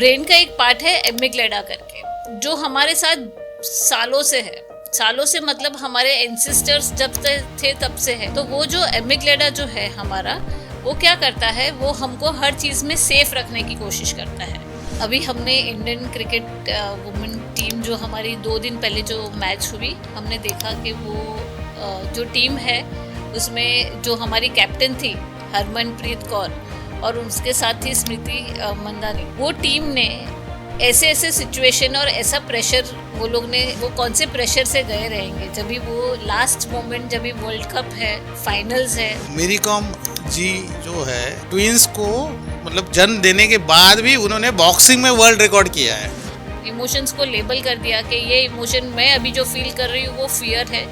Brain का एक part है एमिग्डाला करके, जो हमारे साथ सालों से है। सालों से मतलब हमारे एंसेस्टर्स जब से थे तब से है। तो वो जो एमिग्डाला जो है हमारा, वो क्या करता है, वो हमको हर चीज़ में सेफ रखने की कोशिश करता है। अभी हमने इंडियन क्रिकेट वुमेन टीम जो हमारी 2 दिन पहले जो मैच हुई, हमने देखा कि वो जो टीम है उसमें जो हमारी कैप्टन थी हरमनप्रीत कौर और उसके साथ थी स्मृति मंदानी, वो टीम ने ऐसे ऐसे सिचुएशन और ऐसा प्रेशर वो लोग ने, वो कौन से प्रेशर से गए रहेंगे जब भी वो लास्ट मोमेंट, जब भी वर्ल्ड कप है, फाइनल्स है। मेरी कॉम जी जो है ट्विंस को मतलब जन्म देने के बाद भी उन्होंने बॉक्सिंग में वर्ल्ड रिकॉर्ड किया है। इमोशंस को लेबल कर दिया कि ये इमोशन मैं अभी जो फील कर रही हूँ वो फियर है,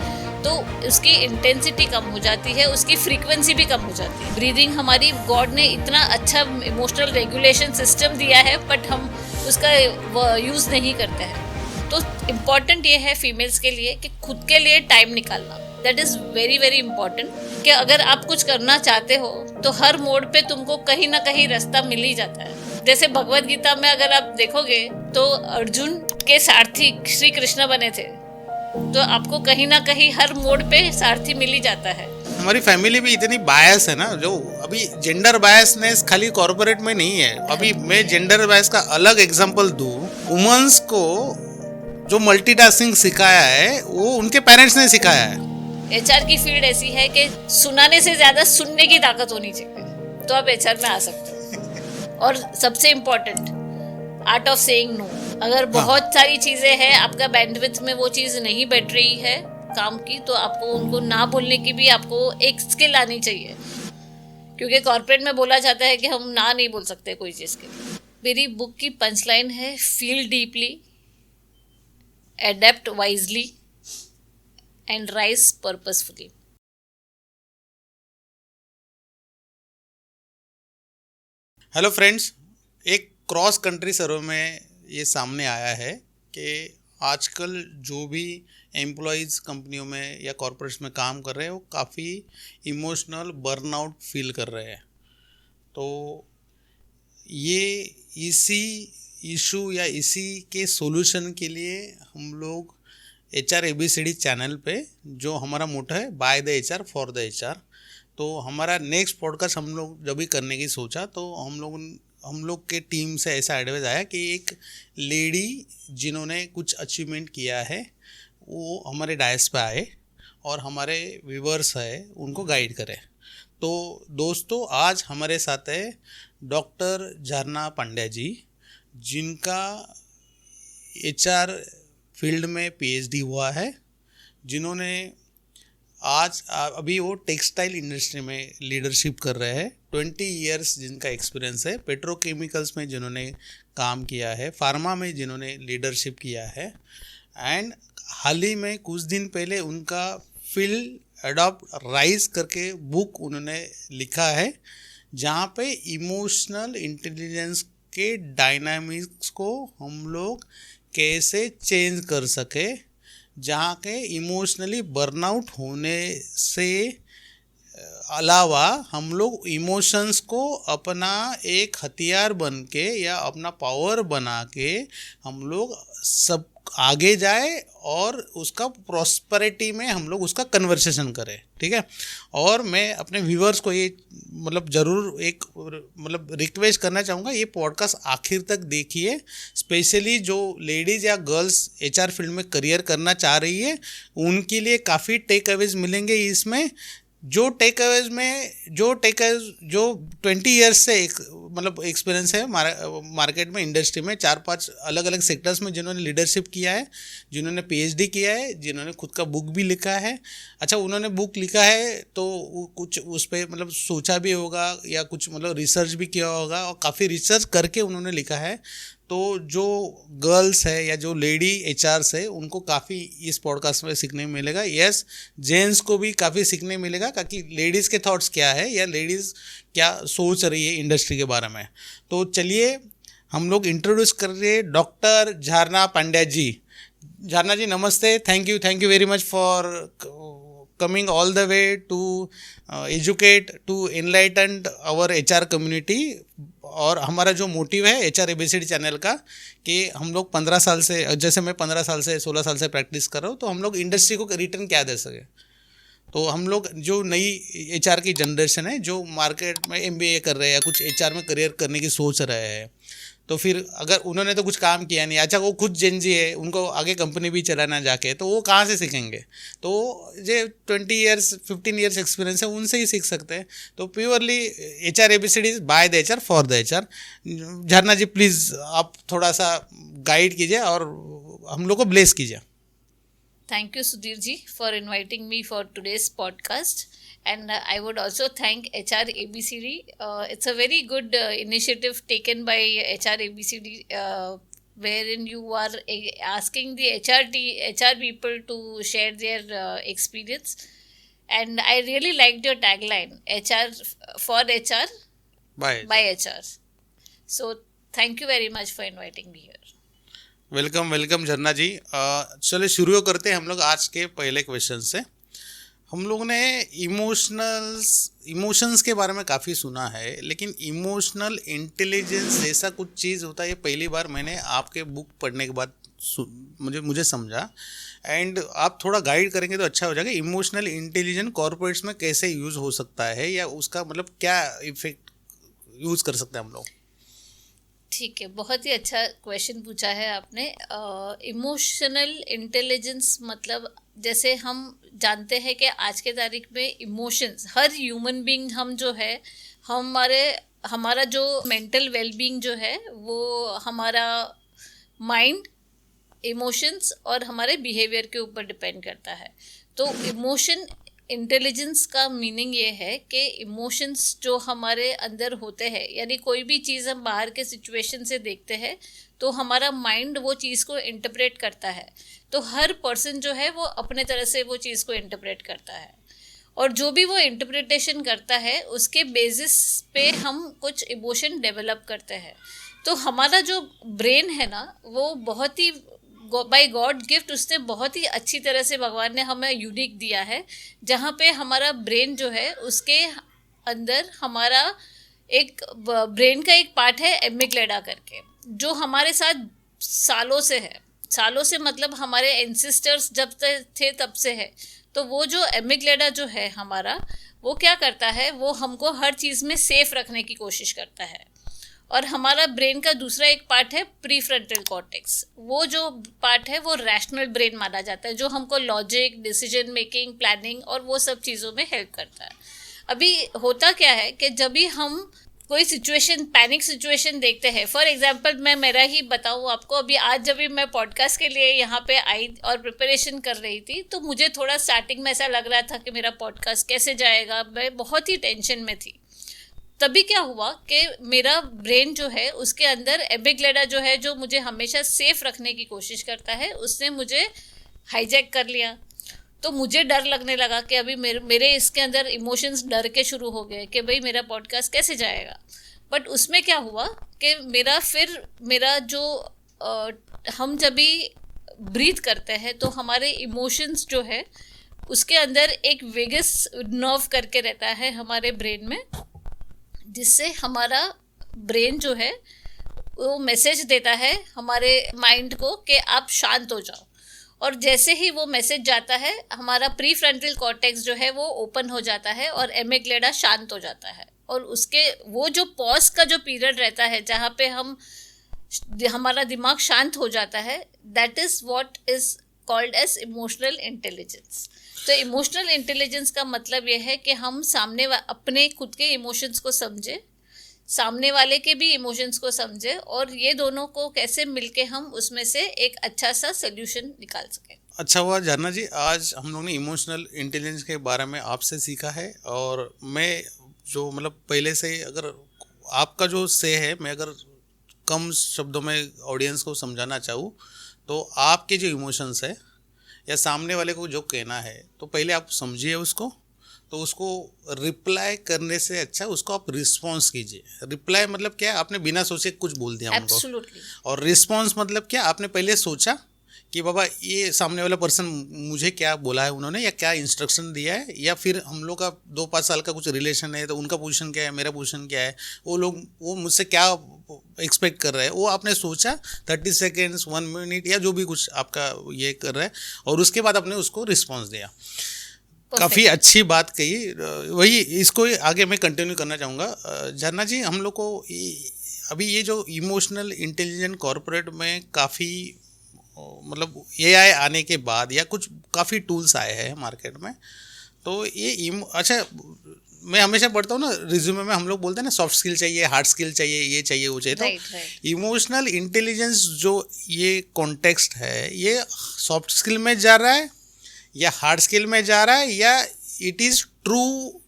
तो उसकी इंटेंसिटी कम हो जाती है, उसकी फ्रीक्वेंसी भी कम हो जाती है। ब्रीदिंग हमारी गॉड ने इतना अच्छा इमोशनल रेगुलेशन सिस्टम दिया है, बट हम उसका यूज़ नहीं करते हैं। तो इम्पॉर्टेंट ये है फीमेल्स के लिए कि खुद के लिए टाइम निकालना, that is very very important. कि अगर आप कुछ करना चाहते हो तो हर मोड़ पे तुमको कहीं ना कहीं रास्ता मिल ही जाता है। जैसे भगवत गीता में अगर आप देखोगे तो अर्जुन के सारथी श्री कृष्ण बने थे, तो आपको कहीं ना कहीं हर मोड़ पे सारथी मिल ही जाता है। हमारी फैमिली भी इतनी बायस है ना, जो अभी जेंडर बायसनेस खाली कॉर्पोरेट में नहीं है। अभी मैं जेंडर बायस का अलग एग्जांपल दूं, वुमेन्स को जो मल्टीटास्किंग सिखाया है वो उनके पेरेंट्स ने सिखाया है। एचआर की फील्ड ऐसी है कि सुनाने से ज्यादा सुनने की ताकत होनी चाहिए, तो आप एचआर में आ सकते हो। और सबसे important, art of saying no. अगर बहुत सारी चीजें हैं, आपका बैंडविड्थ में वो चीज नहीं बैठ रही है काम की, तो आपको उनको ना बोलने की भी आपको एक स्किल आनी चाहिए, क्योंकि कॉर्पोरेट में बोला जाता है कि हम ना नहीं बोल सकते कोई चीज के लिए। मेरी बुक की पंचलाइन है, feel deeply, adapt wisely and rise purposefully. Hello friends, एक क्रॉस कंट्री सर्वे में ये सामने आया है कि आजकल जो भी एम्प्लॉयज़ कंपनियों में या कॉर्पोरेट्स में काम कर रहे हैं वो काफ़ी इमोशनल बर्नआउट फील कर रहे हैं। तो ये इसी इशू या इसी के सॉल्यूशन के लिए हम लोग HR ABCD चैनल पे, जो हमारा मोटो है by the HR for the HR, तो हमारा नेक्स्ट पॉडकास्ट हम लोग जब भी करने की सोचा तो हम लोग के टीम से ऐसा एडवाइस आया कि एक लेडी जिन्होंने कुछ अचीवमेंट किया है वो हमारे डायस पे आए और हमारे व्यूवर्स है उनको गाइड करें। तो दोस्तों, आज हमारे साथ है डॉक्टर झरना पांड्या जी, जिनका HR फील्ड में PhD हुआ है, जिन्होंने आज अभी वो टेक्सटाइल इंडस्ट्री में लीडरशिप कर रहे हैं। 20 इयर्स जिनका एक्सपीरियंस है, पेट्रोकेमिकल्स में जिन्होंने काम किया है, फार्मा में जिन्होंने लीडरशिप किया है, एंड हाल ही में कुछ दिन पहले उनका फील्ड अडॉप्ट राइज करके बुक उन्होंने लिखा है, जहाँ पे इमोशनल इंटेलिजेंस के डायनामिक्स को हम लोग कैसे चेंज कर सके, जहाँ के इमोशनली बर्नआउट होने से अलावा हम लोग इमोशंस को अपना एक हथियार बन के या अपना पावर बना के हम लोग सब आगे जाए और उसका प्रॉस्पेरिटी में हम लोग उसका कन्वर्सेशन करें। ठीक है। और मैं अपने व्यूवर्स को ये मतलब ज़रूर एक मतलब रिक्वेस्ट करना चाहूँगा, ये पॉडकास्ट आखिर तक देखिए। स्पेशली जो लेडीज़ या गर्ल्स HR फील्ड में करियर करना चाह रही है उनके लिए काफ़ी टेक अवेज मिलेंगे इसमें। जो 20 ईयर्स से मतलब एक्सपीरियंस है मार्केट में, इंडस्ट्री में 4-5 अलग अलग सेक्टर्स में जिन्होंने लीडरशिप किया है, जिन्होंने PhD किया है, जिन्होंने खुद का बुक भी लिखा है। अच्छा, उन्होंने बुक लिखा है तो कुछ उस पर मतलब सोचा भी होगा या कुछ मतलब रिसर्च भी किया होगा, और काफ़ी रिसर्च करके उन्होंने लिखा है। तो जो गर्ल्स है या जो लेडी HRs है उनको काफ़ी इस पॉडकास्ट में सीखने में मिलेगा। यस, जेंट्स को भी काफ़ी सीखने मिलेगा कि लेडीज़ के थॉट्स क्या है या लेडीज़ क्या सोच रही है इंडस्ट्री के बारे में। तो चलिए हम लोग इंट्रोड्यूस कर रहे हैं डॉक्टर झरना पांड्या जी। झरना जी नमस्ते, thank you very much for coming all the way to educate, to enlighten our HR community और हमारा जो मोटिव है HR ABCD चैनल का कि हम लोग 15 साल से, जैसे मैं 15 साल से 16 साल से प्रैक्टिस कर रहा हूँ, तो हम लोग इंडस्ट्री को रिटर्न क्या दे सके। तो हम लोग जो नई HR की जनरेशन है जो मार्केट में MBA कर रहे हैं या कुछ HR में करियर करने की सोच रहे हैं, तो फिर अगर उन्होंने तो कुछ काम किया नहीं, अच्छा वो खुद जेनजी है, उनको आगे कंपनी भी चलाना जाके, तो वो कहाँ से सीखेंगे। तो जो 20 ईयर्स 15 ईयर्स एक्सपीरियंस है उनसे ही सीख सकते हैं। तो purely HR ABCD by the HR for the HR। झरना जी प्लीज़ आप थोड़ा सा गाइड कीजिए और हम लोग को ब्लेस कीजिए। Thank you, Sudhir ji, for inviting me for today's podcast. And I would also thank HR ABCD. It's a very good initiative taken by HR ABCD, wherein you are asking the HR people to share their experience. And I really liked your tagline, HR for HR by HR. So thank you very much for inviting me here. Welcome welcome झरना जी। चलिए शुरू करते हैं हम लोग आज के पहले क्वेश्चन से। हम लोग ने इमोशंस के बारे में काफ़ी सुना है, लेकिन इमोशनल इंटेलिजेंस जैसा कुछ चीज़ होता है ये पहली बार मैंने आपके बुक पढ़ने के बाद मुझे समझा। एंड आप थोड़ा गाइड करेंगे तो अच्छा हो जाएगा। इमोशनल इंटेलिजेंस कॉर्पोरेट्स में कैसे यूज़ हो सकता है, या उसका मतलब क्या इफेक्ट यूज़ कर सकते हैं हम लोग। ठीक है, बहुत ही अच्छा क्वेश्चन पूछा है आपने। इमोशनल इंटेलिजेंस मतलब जैसे हम जानते हैं कि आज के तारीख में इमोशंस हर ह्यूमन बीइंग हम जो है हमारा जो मेंटल वेलबींग जो है वो हमारा माइंड, इमोशंस और हमारे बिहेवियर के ऊपर डिपेंड करता है। तो इमोशन इंटेलिजेंस का मीनिंग ये है कि इमोशंस जो हमारे अंदर होते हैं, यानी कोई भी चीज़ हम बाहर के सिचुएशन से देखते हैं तो हमारा माइंड वो चीज़ को इंटरप्रेट करता है। तो हर पर्सन जो है वो अपने तरह से वो चीज़ को इंटरप्रेट करता है, और जो भी वो इंटरप्रिटेशन करता है उसके बेसिस पे हम कुछ इमोशन डेवलप करते हैं। तो हमारा जो ब्रेन है ना वो बहुत ही बाय गॉड गिफ्ट, उसने बहुत ही अच्छी तरह से भगवान ने हमें यूनिक दिया है, जहाँ पे हमारा ब्रेन जो है उसके अंदर हमारा एक ब्रेन का एक पार्ट है एमिग्लेडा करके, जो हमारे साथ सालों से है। सालों से मतलब हमारे एंसेस्टर्स जब थे तब से है। तो वो जो एमिग्लेडा जो है हमारा, वो क्या करता है, वो हमको हर चीज़ में सेफ रखने की कोशिश करता है। और हमारा ब्रेन का दूसरा एक पार्ट है प्रीफ्रंटल कॉर्टेक्स। वो जो पार्ट है वो रैशनल ब्रेन माना जाता है, जो हमको लॉजिक, डिसीजन मेकिंग, प्लानिंग और वो सब चीज़ों में हेल्प करता है। अभी होता क्या है कि जब भी हम कोई सिचुएशन, पैनिक सिचुएशन देखते हैं, फॉर एग्जांपल मैं मेरा ही बताऊँ आपको, अभी आज जब भी मैं पॉडकास्ट के लिए यहाँ पे आई और प्रिपरेशन कर रही थी, तो मुझे थोड़ा स्टार्टिंग में ऐसा लग रहा था कि मेरा पॉडकास्ट कैसे जाएगा, मैं बहुत ही टेंशन में थी। तभी क्या हुआ कि मेरा ब्रेन जो है उसके अंदर एमिग्लेडा जो है, जो मुझे हमेशा सेफ रखने की कोशिश करता है, उसने मुझे हाईजैक कर लिया। तो मुझे डर लगने लगा कि अभी मेरे इसके अंदर इमोशंस डर के शुरू हो गए कि भाई मेरा पॉडकास्ट कैसे जाएगा। बट उसमें क्या हुआ कि मेरा जो हम जब भी ब्रीथ करते हैं तो हमारे इमोशंस जो है उसके अंदर एक वेगस नर्व करके रहता है हमारे ब्रेन में, जिससे हमारा ब्रेन जो है वो मैसेज देता है हमारे माइंड को कि आप शांत हो जाओ। और जैसे ही वो मैसेज जाता है, हमारा प्री फ्रंटल कॉर्टेक्स जो है वो ओपन हो जाता है और एमिग्लेडा शांत हो जाता है। और उसके वो जो पॉज का जो पीरियड रहता है जहाँ पे हमारा दिमाग शांत हो जाता है, that is what is called as emotional intelligence. तो इमोशनल इंटेलिजेंस का मतलब यह है कि हम अपने खुद के इमोशंस को समझे, सामने वाले के भी इमोशंस को समझे, और ये दोनों को कैसे मिलके हम उसमें से एक अच्छा सा सोल्यूशन निकाल सकें। अच्छा हुआ जानना जी, आज हम लोग ने इमोशनल इंटेलिजेंस के बारे में आपसे सीखा है। और मैं जो मतलब पहले से अगर आपका जो से है, मैं अगर कम शब्दों में ऑडियंस को समझाना चाहूँ तो आपके जो इमोशंस है या सामने वाले को जो कहना है, तो पहले आप समझिए उसको, तो उसको रिप्लाई करने से अच्छा उसको आप रिस्पॉन्स कीजिए। रिप्लाई मतलब क्या है, आपने बिना सोचे कुछ बोल दिया उनको। Absolutely. और रिस्पॉन्स मतलब क्या, आपने पहले सोचा कि बाबा ये सामने वाला पर्सन मुझे क्या बोला है उन्होंने, या क्या इंस्ट्रक्शन दिया है, या फिर हम लोग का 2-5 साल का कुछ रिलेशन है तो उनका पोजीशन क्या है, मेरा पोजीशन क्या है, वो मुझसे क्या एक्सपेक्ट कर रहे हैं, वो आपने सोचा 30 सेकेंड्स 1 मिनट या जो भी कुछ आपका ये कर रहा है, और उसके बाद आपने उसको रिस्पॉन्स दिया। काफ़ी अच्छी बात कही। वही इसको आगे मैं कंटिन्यू करना चाहूँगा। झरना जी, हम लोग को अभी ये जो इमोशनल इंटेलिजेंट कॉरपोरेट में काफ़ी मतलब एआई आने के बाद या कुछ काफ़ी टूल्स आए हैं मार्केट में, तो ये अच्छा, मैं हमेशा पढ़ता हूँ ना रिज्यूमे में, हम लोग बोलते हैं ना सॉफ्ट स्किल चाहिए, हार्ड स्किल चाहिए, ये चाहिए वो चाहिए, तो इमोशनल इंटेलिजेंस जो ये कॉन्टेक्स्ट है, ये सॉफ्ट स्किल में जा रहा है या हार्ड स्किल में जा रहा है, या it is true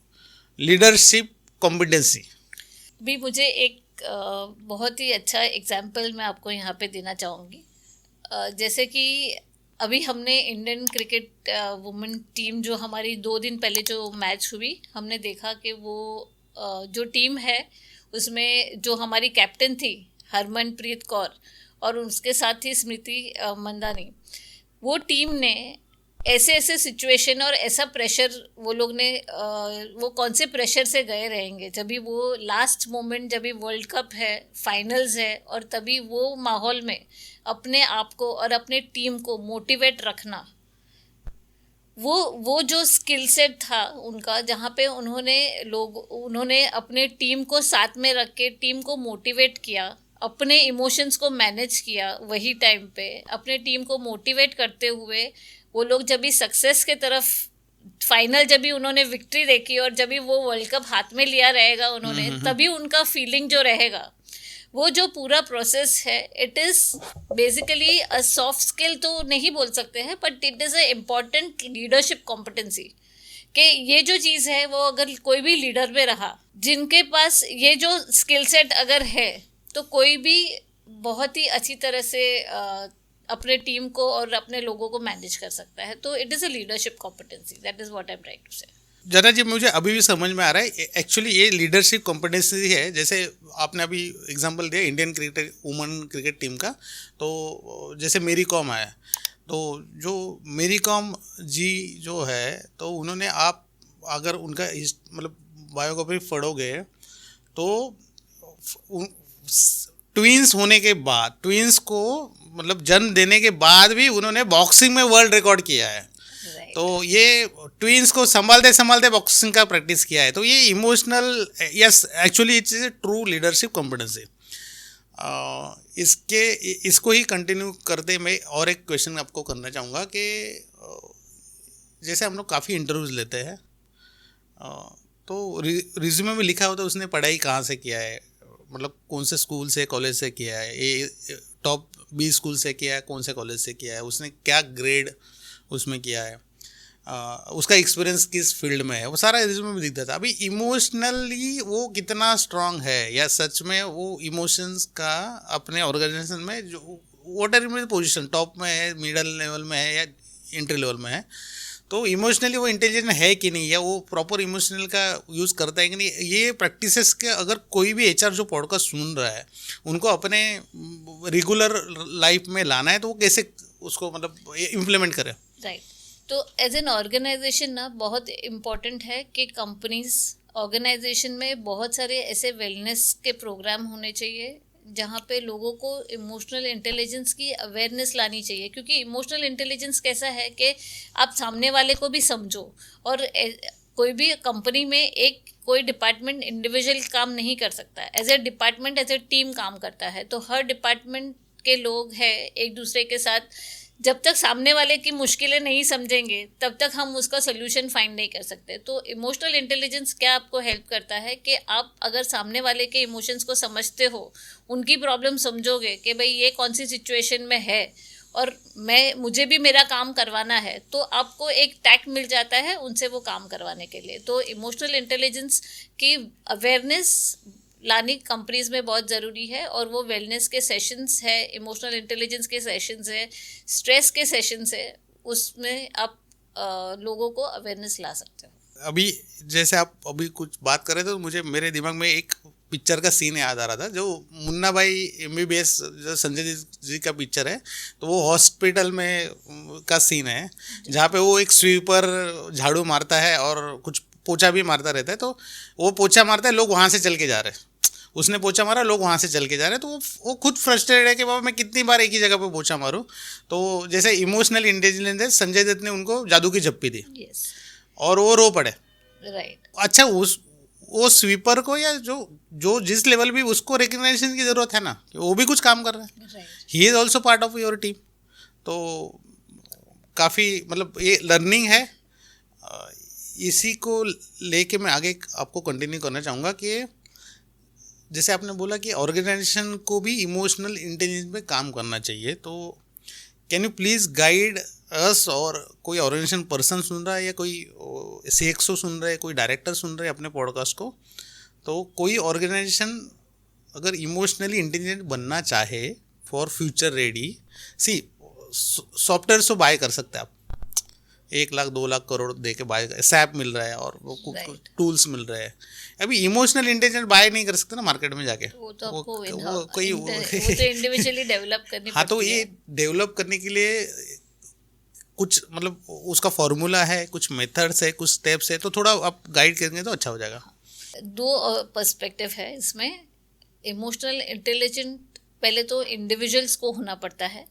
leadership competency? भी मुझे एक बहुत ही अच्छा एग्जाम्पल मैं आपको यहाँ पे देना चाहूँगी। जैसे कि अभी हमने इंडियन क्रिकेट वुमेन टीम जो हमारी 2 दिन पहले जो मैच हुई, हमने देखा कि वो जो टीम है उसमें जो हमारी कैप्टन थी हरमनप्रीत कौर और उसके साथ ही स्मृति मंदानी, वो टीम ने ऐसे ऐसे सिचुएशन और ऐसा प्रेशर वो लोग ने वो कौन से प्रेशर से गए रहेंगे, जब भी वो लास्ट मोमेंट, जब भी वर्ल्ड कप है, फाइनल्स है, और तभी वो माहौल में अपने आप को और अपने टीम को मोटिवेट रखना, वो जो स्किल सेट था उनका, जहाँ पे उन्होंने अपने टीम को साथ में रख के टीम को मोटिवेट किया, अपने इमोशंस को मैनेज किया, वही टाइम पे अपने टीम को मोटिवेट करते हुए वो लोग जब भी सक्सेस के तरफ फाइनल, जब भी उन्होंने विक्ट्री देखी और जब भी वो वर्ल्ड कप हाथ में लिया रहेगा उन्होंने, तभी उनका फीलिंग जो रहेगा, वो जो पूरा प्रोसेस है, it is basically a soft skill तो नहीं बोल सकते हैं, but it is a important leadership competency. कि ये जो चीज़ है वो अगर कोई भी लीडर में रहा, जिनके पास ये जो स्किल सेट अगर है, तो कोई भी बहुत ही अच्छी तरह से अपने टीम को और अपने लोगों को मैनेज कर सकता है। तो it is a leadership competency, that is what I am trying to say. जरा जी, मुझे अभी भी समझ में आ रहा है एक्चुअली ये लीडरशिप कॉम्पिटेंसी है। जैसे आपने अभी एग्जांपल दिया Indian cricket women cricket team का, तो जैसे मेरी कॉम है, तो जो मेरी कॉम जी जो है, तो उन्होंने, आप अगर उनका मतलब बायोग्राफी पढ़ोगे तो ट्विंस होने के बाद, ट्विंस को मतलब जन्म देने के बाद भी उन्होंने बॉक्सिंग में वर्ल्ड रिकॉर्ड किया है। तो ये ट्विंस को संभालते संभालते बॉक्सिंग का प्रैक्टिस किया है। तो ये emotional, yes, actually it's a true leadership competency. इसको ही कंटिन्यू करते मैं और एक क्वेश्चन आपको करना चाहूँगा कि जैसे हम लोग काफ़ी इंटरव्यूज़ लेते हैं, तो रिज्यूमे में लिखा होता है उसने पढ़ाई कहाँ से किया है, मतलब कौन से स्कूल से, कॉलेज से किया है, ये टॉप 20 स्कूल से किया है, कौन से कॉलेज से किया है, उसने क्या ग्रेड उसमें किया है, उसका एक्सपीरियंस किस फील्ड में है, वो सारा रिज्यूमे में दिखता था। अभी इमोशनली वो कितना स्ट्रांग है, या सच में वो इमोशंस का अपने ऑर्गेनाइजेशन में जो वॉटर पोजीशन टॉप में है, मिडल लेवल में है, या एंट्री लेवल में है, तो इमोशनली वो इंटेलिजेंट है कि नहीं, या वो प्रॉपर इमोशनल का यूज़ करता है कि नहीं। ये प्रैक्टिसेस के अगर कोई भी एचआर जो पॉडकास्ट सुन रहा है उनको अपने रेगुलर लाइफ में लाना है, तो वो कैसे उसको मतलब इम्प्लीमेंट करें? राइट, तो एज एन ऑर्गेनाइजेशन ना बहुत इम्पॉर्टेंट है कि कंपनीज ऑर्गेनाइजेशन में बहुत सारे ऐसे वेलनेस के प्रोग्राम होने चाहिए जहाँ पे लोगों को इमोशनल इंटेलिजेंस की अवेयरनेस लानी चाहिए। क्योंकि इमोशनल इंटेलिजेंस कैसा है कि आप सामने वाले को भी समझो, और कोई भी कंपनी में एक कोई डिपार्टमेंट इंडिविजुअल काम नहीं कर सकता, as a department, as a team काम करता है। तो हर डिपार्टमेंट के लोग हैं एक दूसरे के साथ, जब तक सामने वाले की मुश्किलें नहीं समझेंगे तब तक हम उसका सोल्यूशन फाइंड नहीं कर सकते। तो इमोशनल इंटेलिजेंस क्या आपको हेल्प करता है कि आप अगर सामने वाले के इमोशंस को समझते हो, उनकी प्रॉब्लम समझोगे कि भाई ये कौन सी सिचुएशन में है और मुझे भी मेरा काम करवाना है, तो आपको एक टैक्ट मिल जाता है उनसे वो काम करवाने के लिए। तो इमोशनल इंटेलिजेंस की अवेयरनेस लानी कंपनीज में बहुत ज़रूरी है, और वो वेलनेस के सेशंस है, इमोशनल इंटेलिजेंस के सेशंस है, स्ट्रेस के सेशंस है, उसमें आप लोगों को अवेयरनेस ला सकते हो। अभी जैसे आप अभी कुछ बात कर रहे थे, तो मुझे मेरे दिमाग में एक पिक्चर का सीन याद आ रहा था, जो मुन्ना भाई MBBS जो संजय जी का पिक्चर है, तो वो हॉस्पिटल में का सीन है जहाँ पे वो एक स्वीपर झाड़ू मारता है और कुछ पोछा भी मारता रहता है। तो वो पोछा मारता है, लोग वहाँ से चल के जा रहे हैं, उसने पोछा मारा, लोग वहाँ से चल के जा रहे हैं, तो वो खुद फ्रस्ट्रेटेड है कि बाबा मैं कितनी बार एक ही जगह पे पोछा मारूं। तो जैसे इमोशनल इंटेलिजेंस है, संजय दत्त ने उनको जादू की झप्पी दी yes. और वो रो पड़े। राइट अच्छा, वो स्वीपर को या जो जिस लेवल भी उसको रिकग्निशन की जरूरत है ना, कि वो भी कुछ काम कर रहा है, he is also part of your team. तो काफ़ी मतलब ये लर्निंग है। इसी को लेके मैं आगे आपको कंटिन्यू करना चाहूँगा कि जैसे आपने बोला कि ऑर्गेनाइजेशन को भी इमोशनल इंटेलिजेंस पे काम करना चाहिए, तो can you please guide us, और कोई ऑर्गेनाइजेशन पर्सन सुन रहा है या कोई CXO सुन रहा है, कोई डायरेक्टर सुन रहा है अपने पॉडकास्ट को, तो कोई ऑर्गेनाइजेशन अगर इमोशनली इंटेलिजेंट बनना चाहे for future ready, see software तो बाय कर सकते हैं आप, 1 लाख 2 लाख करोड़ दे के बाय, SAP मिल रहा है और टूल्स मिल रहे हैं। अभी इमोशनल इंटेलिजेंस बाय नहीं कर सकते ना मार्केट में जाके, वो तो आपको वो कोई वो तो इंडिविजुअली डेवलप करनी हाँ, तो पड़ती ये है। डेवलप करने के लिए कुछ मतलब उसका फॉर्मूला है, कुछ मेथड्स है, कुछ स्टेप्स है, तो थोड़ा आप गाइड करेंगे तो अच्छा हो जाएगा। 2 पर्सपेक्टिव है इसमें। इमोशनल इंटेलिजेंट पहले तो इंडिविजुअल्स को होना पड़ता है,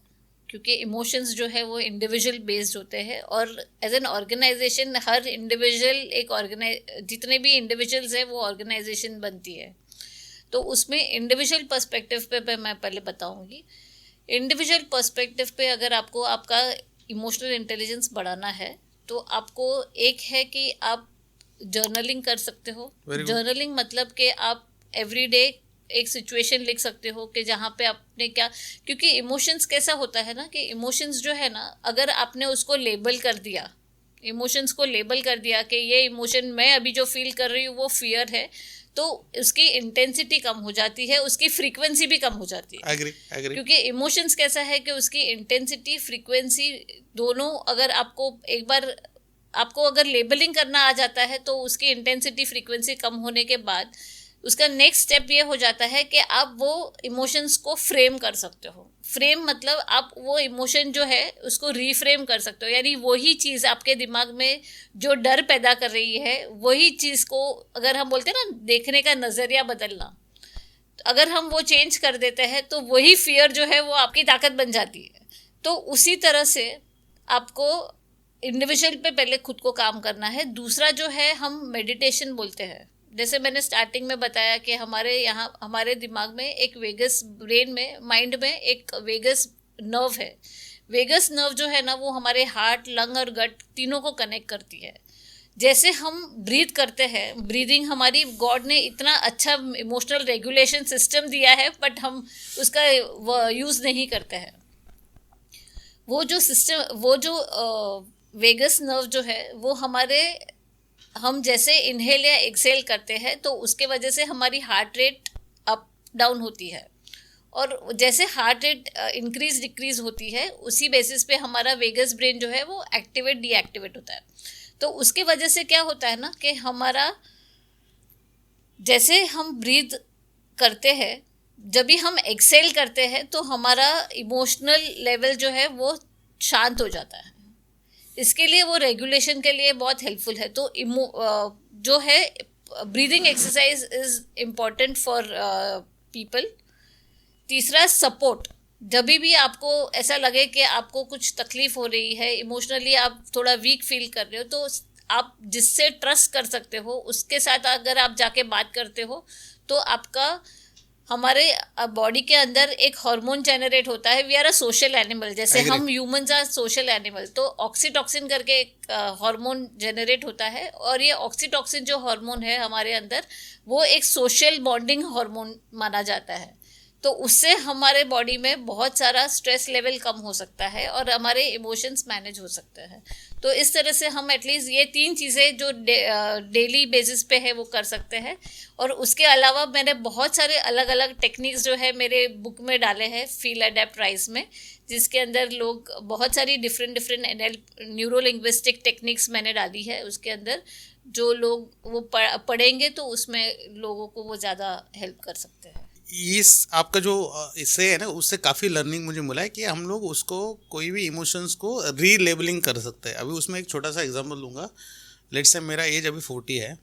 क्योंकि इमोशंस जो है वो इंडिविजुअल बेस्ड होते हैं, और एज एन ऑर्गेनाइजेशन हर इंडिविजुअल जितने भी इंडिविजुअल्स हैं वो ऑर्गेनाइजेशन बनती है। तो उसमें इंडिविजुअल पर्सपेक्टिव पे मैं पहले बताऊंगी। इंडिविजुअल पर्सपेक्टिव पे अगर आपको आपका इमोशनल इंटेलिजेंस बढ़ाना है, तो आपको एक है कि आप जर्नलिंग कर सकते हो। जर्नलिंग मतलब कि आप एवरीडे एक सिचुएशन लिख सकते हो कि जहाँ पे आपने क्या, क्योंकि इमोशंस कैसा होता है ना कि इमोशंस जो है ना, अगर आपने उसको लेबल कर दिया, इमोशंस को लेबल कर दिया कि ये इमोशन मैं अभी जो फील कर रही हूँ वो फियर है, तो उसकी इंटेंसिटी कम हो जाती है, उसकी फ्रीक्वेंसी भी कम हो जाती है। एग्री। क्योंकि इमोशंस कैसा है कि उसकी इंटेंसिटी फ्रीक्वेंसी दोनों, अगर आपको एक बार आपको अगर लेबलिंग करना आ जाता है, तो उसकी इंटेंसिटी फ्रीक्वेंसी कम होने के बाद उसका नेक्स्ट स्टेप ये हो जाता है कि आप वो इमोशंस को फ्रेम कर सकते हो। फ्रेम मतलब आप वो इमोशन जो है उसको रीफ्रेम कर सकते हो, यानी वही चीज़ आपके दिमाग में जो डर पैदा कर रही है, वही चीज़ को, अगर हम बोलते हैं ना देखने का नज़रिया बदलना, तो अगर हम वो चेंज कर देते हैं तो वही फियर जो है वो आपकी ताकत बन जाती है। तो उसी तरह से आपको इंडिविजुअल पे पहले खुद को काम करना है। दूसरा जो है हम मेडिटेशन बोलते हैं। जैसे मैंने स्टार्टिंग में बताया कि हमारे यहाँ हमारे दिमाग में एक वेगस, ब्रेन में, माइंड में एक वेगस नर्व है। वेगस नर्व जो है ना वो हमारे हार्ट, लंग और गट तीनों को कनेक्ट करती है। जैसे हम ब्रीथ करते हैं, ब्रीदिंग हमारी, गॉड ने इतना अच्छा इमोशनल रेगुलेशन सिस्टम दिया है, बट हम उसका यूज़ नहीं करते हैं। वो जो सिस्टम, वो जो वेगस नर्व जो है वो हमारे, हम जैसे इनहेल या एक्सेल करते हैं तो उसके वजह से हमारी हार्ट रेट अप डाउन होती है, और जैसे हार्ट रेट इंक्रीज डिक्रीज होती है उसी बेसिस पे हमारा वेगस ब्रेन जो है वो एक्टिवेट डीएक्टिवेट होता है। तो उसके वजह से क्या होता है ना कि हमारा, जैसे हम ब्रीथ करते हैं, जब भी हम एक्सेल करते हैं तो हमारा इमोशनल लेवल जो है वो शांत हो जाता है। इसके लिए वो रेगुलेशन के लिए बहुत हेल्पफुल है। तो जो है breathing exercise is important for people. तीसरा सपोर्ट, जब भी आपको ऐसा लगे कि आपको कुछ तकलीफ हो रही है, इमोशनली आप थोड़ा वीक फील कर रहे हो, तो आप जिससे ट्रस्ट कर सकते हो उसके साथ अगर आप जाके बात करते हो तो आपका, हमारे बॉडी के अंदर एक हार्मोन जनरेट होता है। We are a social animal, जैसे हम ह्यूमंस आर सोशल एनिमल। तो ऑक्सीटॉक्सिन करके एक हार्मोन जनरेट होता है, और ये ऑक्सीटॉक्सिन जो हार्मोन है हमारे अंदर, वो एक सोशल बॉन्डिंग हार्मोन माना जाता है। तो उससे हमारे बॉडी में बहुत सारा स्ट्रेस लेवल कम हो सकता है और हमारे इमोशंस मैनेज हो सकते हैं। तो इस तरह से हम एटलीस्ट ये 3 चीज़ें जो डेली बेसिस पे है वो कर सकते हैं। और उसके अलावा मैंने बहुत सारे अलग अलग टेक्निक्स जो है मेरे बुक में डाले हैं, फील अडेप्ट राइज में, जिसके अंदर लोग बहुत सारी डिफरेंट न्यूरो लिंग्विस्टिक टेक्निक्स मैंने डाली है उसके अंदर, जो लोग वो पढ़ेंगे तो उसमें लोगों को वो ज़्यादा हेल्प कर सकते हैं। इस आपका जो इससे है ना, उससे काफ़ी लर्निंग मुझे मिला है कि हम लोग उसको कोई भी इमोशंस को रीलेबलिंग कर सकते हैं। अभी उसमें एक छोटा सा एग्जांपल दूंगा। लेट्स से मेरा एज अभी 40 है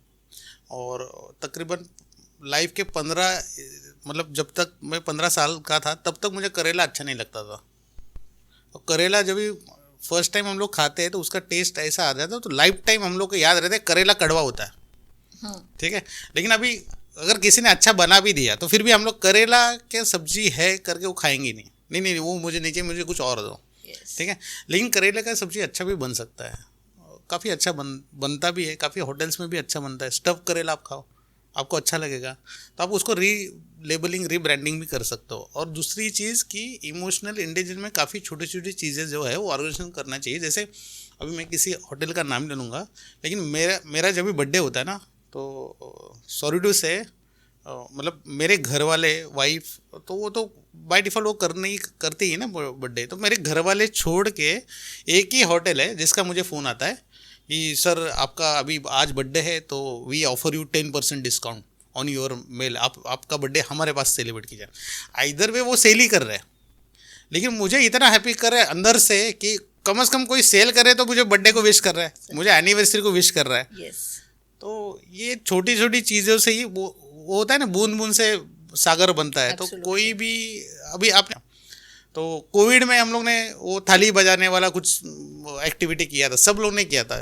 और तकरीबन लाइफ के 15 मतलब जब तक मैं 15 साल का था तब तक मुझे करेला अच्छा नहीं लगता था। और करेला जब भी फर्स्ट टाइम हम लोग खाते हैं तो उसका टेस्ट ऐसा आ जाता है, तो लाइफ टाइम हम लोग को याद रहता है करेला कड़वा होता है। ठीक है, लेकिन अभी अगर किसी ने अच्छा बना भी दिया तो फिर भी हम लोग करेला के सब्जी है करके वो खाएंगे नहीं, वो मुझे नहीं चाहिए, मुझे कुछ और दो। ठीक है, लेकिन करेले का सब्जी अच्छा भी बन सकता है, काफ़ी अच्छा बनता भी है, काफ़ी होटल्स में भी अच्छा बनता है। स्टफ करेला आप खाओ, आपको अच्छा लगेगा, तो आप उसको रीलेबलिंग रीब्रांडिंग भी कर सकते हो। और दूसरी चीज़ कि इमोशनल इंटेलिजेंस में काफ़ी छोटी छोटी चीज़ें जो है वो ऑर्गेनाइजेशन करना चाहिए। जैसे अभी मैं किसी होटल का नाम ले लूँगा, लेकिन मेरा जब भी बर्थडे होता है ना, तो सॉरी टू से मतलब मेरे घर वाले वाइफ तो वो तो बाय डिफ़ॉल्ट वो करते ही ना बर्थडे, तो मेरे घर वाले छोड़ के एक ही होटल है जिसका मुझे फ़ोन आता है कि सर आपका अभी आज बर्थडे है तो we offer you 10% discount on your meal, आपका बर्थडे हमारे पास सेलिब्रेट कीजिए। आइदर वे वो सेल ही कर रहे हैं, लेकिन मुझे इतना हैप्पी कर रहे हैं अंदर से कि कम से कम कोई सेल करे तो मुझे बर्थडे को विश कर रहा है, मुझे एनिवर्सरी को विश कर रहा है। yes. तो ये छोटी छोटी चीज़ों से ही वो होता है ना, बूंद बूंद से सागर बनता है। Absolutely. तो कोई भी अभी आपने तो कोविड में हम लोग ने वो थाली बजाने वाला कुछ एक्टिविटी किया था, सब लोग ने किया था।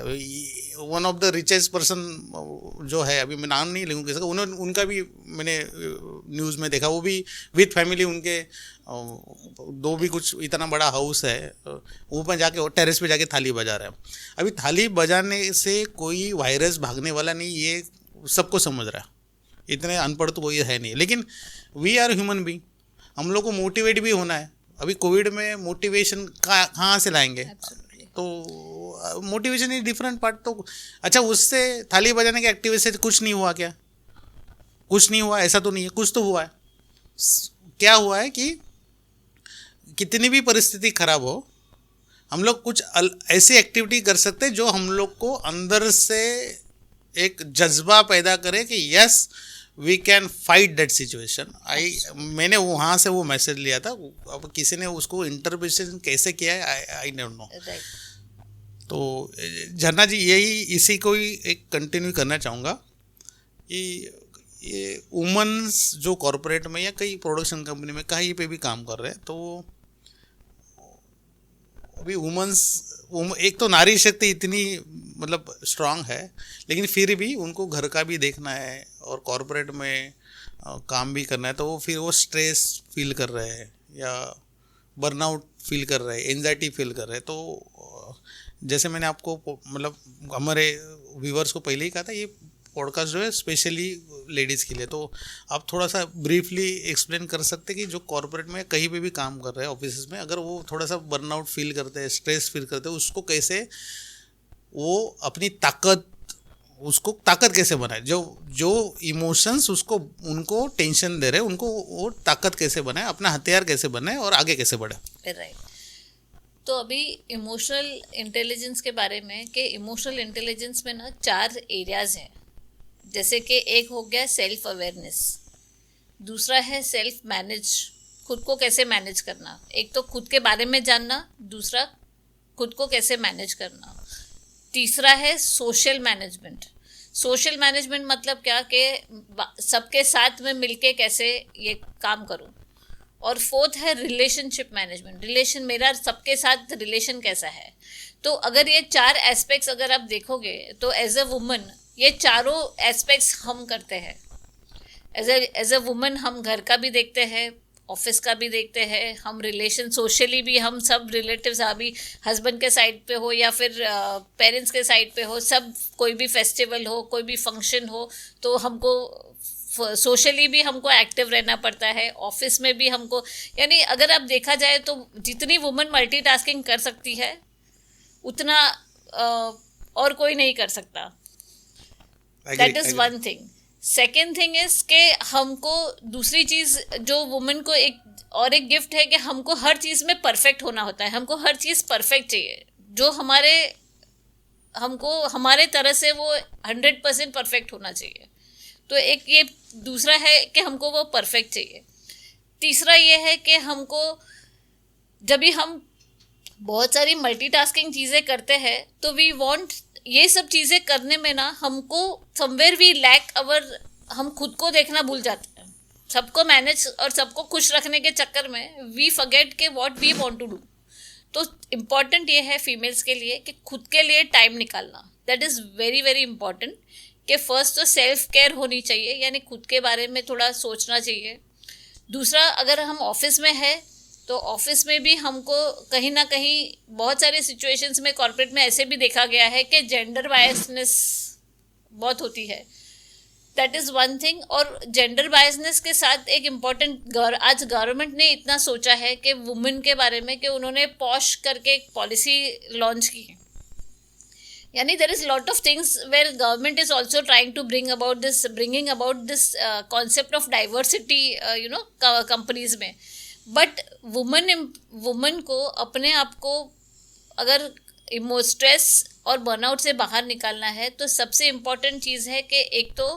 One of the richest person जो है, अभी मैं नाम नहीं लूँगा किसका, उन्होंने उनका भी मैंने न्यूज़ में देखा, वो भी विथ फैमिली उनके दो भी कुछ इतना बड़ा हाउस है, ऊपर जाके टेरेस पे जाके थाली बजा रहे हैं। अभी थाली बजाने से कोई वायरस भागने वाला नहीं, ये सबको समझ रहा है, इतने अनपढ़ तो कोई है नहीं। लेकिन वी आर ह्यूमन बीइंग, हम लोग को मोटिवेट भी होना है। अभी कोविड में मोटिवेशन कहाँ से लाएंगे? तो मोटिवेशन इज डिफरेंट पार्ट। तो अच्छा, उससे थाली बजाने के एक्टिविटी से कुछ नहीं हुआ क्या? कुछ नहीं हुआ ऐसा तो नहीं है, कुछ तो हुआ है। क्या हुआ है कि कितनी भी परिस्थिति खराब हो, हम लोग कुछ ऐसी एक्टिविटी कर सकते हैं जो हम लोग को अंदर से एक जज्बा पैदा करे कि yes we can fight that situation. मैंने वहाँ से वो मैसेज लिया था। अब किसी ने उसको इंटरप्रिटेशन कैसे किया है आई डोंट नो। तो झरना जी, यही इसी को ही एक कंटिन्यू करना चाहूँगा कि ये वुमेन्स जो कॉरपोरेट में या कई प्रोडक्शन कंपनी में कहीं पे भी काम कर रहे हैं, तो अभी वुमेन्स एक तो नारी शक्ति इतनी मतलब स्ट्रांग है, लेकिन फिर भी उनको घर का भी देखना है और कॉरपोरेट में काम भी करना है। तो वो फिर वो स्ट्रेस फील कर रहे हैं या बर्नआउट फील कर रहे हैं, एंजाइटी फील कर रहे हैं। तो जैसे मैंने आपको मतलब हमारे व्यूवर्स को पहले ही कहा था, ये पॉडकास्ट जो है स्पेशली लेडीज़ के लिए। तो आप थोड़ा सा ब्रीफली एक्सप्लेन कर सकते हैं कि जो कॉर्पोरेट में कहीं पे भी काम कर रहे हैं ऑफिस में, अगर वो थोड़ा सा बर्नआउट फील करते हैं, स्ट्रेस फील करते हैं, उसको कैसे वो अपनी ताकत कैसे बनाए, जो इमोशंस उसको उनको टेंशन दे रहे हैं उनको वो ताकत कैसे बनाए, अपना हथियार कैसे बनाए और आगे कैसे बढ़े। राइट। तो अभी इमोशनल इंटेलिजेंस के बारे में कि इमोशनल इंटेलिजेंस में ना 4 एरियाज हैं। जैसे कि एक हो गया सेल्फ अवेयरनेस, दूसरा है सेल्फ मैनेज, खुद को कैसे मैनेज करना। एक तो खुद के बारे में जानना, दूसरा खुद को कैसे मैनेज करना, तीसरा है सोशल मैनेजमेंट। सोशल मैनेजमेंट मतलब क्या कि सबके साथ में मिलके कैसे ये काम करूं। और फोर्थ है रिलेशनशिप मैनेजमेंट, मेरा सबके साथ रिलेशन कैसा है। तो अगर ये 4 एस्पेक्ट्स अगर आप देखोगे तो एज अ वुमन ये चारों एस्पेक्ट्स हम करते हैं। एज अ वुमन हम घर का भी देखते हैं, ऑफिस का भी देखते हैं, हम रिलेशन सोशली भी, हम सब रिलेटिव्स अभी हस्बैंड के साइड पे हो या फिर पेरेंट्स के साइड पे हो, सब कोई भी फेस्टिवल हो, कोई भी फंक्शन हो, तो हमको सोशली भी हमको एक्टिव रहना पड़ता है, ऑफिस में भी हमको, यानी अगर आप देखा जाए तो जितनी वुमन मल्टीटास्किंग कर सकती है उतना और कोई नहीं कर सकता. That is one thing. Second thing is कि हमको दूसरी चीज़ जो वुमेन को एक गिफ्ट है कि हमको हर चीज़ में परफेक्ट होना होता है. हमको हर चीज़ परफेक्ट चाहिए, जो हमको हमारे तरह से वो 100% परफेक्ट होना चाहिए. तो एक ये दूसरा है कि हमको वो परफेक्ट चाहिए. तीसरा ये है कि हमको जब भी हम बहुत सारी मल्टीटास्किंग चीज़ें करते हैं तो वी वांट ये सब चीज़ें करने में ना हमको समवेयर वी लैक हम खुद को देखना भूल जाते हैं. सबको मैनेज और सबको खुश रखने के चक्कर में वी फॉरगेट के what we want to do. तो इम्पॉर्टेंट ये है फीमेल्स के लिए कि खुद के लिए टाइम निकालना. That is very very important कि फर्स्ट तो सेल्फ केयर होनी चाहिए, यानी खुद के बारे में थोड़ा सोचना चाहिए. दूसरा, अगर हम ऑफिस में है तो ऑफिस में भी हमको कहीं ना कहीं बहुत सारे सिचुएशंस में कॉर्पोरेट में ऐसे भी देखा गया है कि जेंडर बायसनेस बहुत होती है. That is one thing. और जेंडर बायसनेस के साथ एक इम्पॉर्टेंट आज गवर्नमेंट ने इतना सोचा है कि वुमेन के बारे में कि उन्होंने पॉश करके एक पॉलिसी लॉन्च की है. यानी there is lot of things where government is also trying to bringing about this concept of diversity companies में. बट वुमेन को अपने आप को अगर स्ट्रेस और बर्नआउट से बाहर निकालना है तो सबसे इम्पॉर्टेंट चीज़ है कि एक तो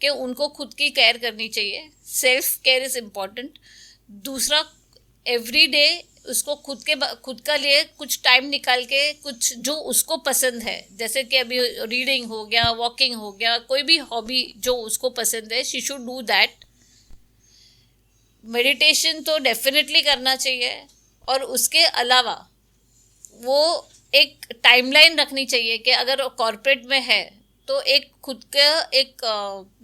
कि उनको खुद की केयर करनी चाहिए. Self care is important. दूसरा, एवरी डे उसको खुद का लिए कुछ टाइम निकाल के कुछ जो उसको पसंद है, जैसे कि अभी रीडिंग हो गया, वॉकिंग हो गया, कोई भी हॉबी जो उसको पसंद है, she should do that. Meditation तो डेफिनेटली करना चाहिए. और उसके अलावा वो एक टाइमलाइन रखनी चाहिए कि अगर कॉर्पोरेट में है तो एक खुद का एक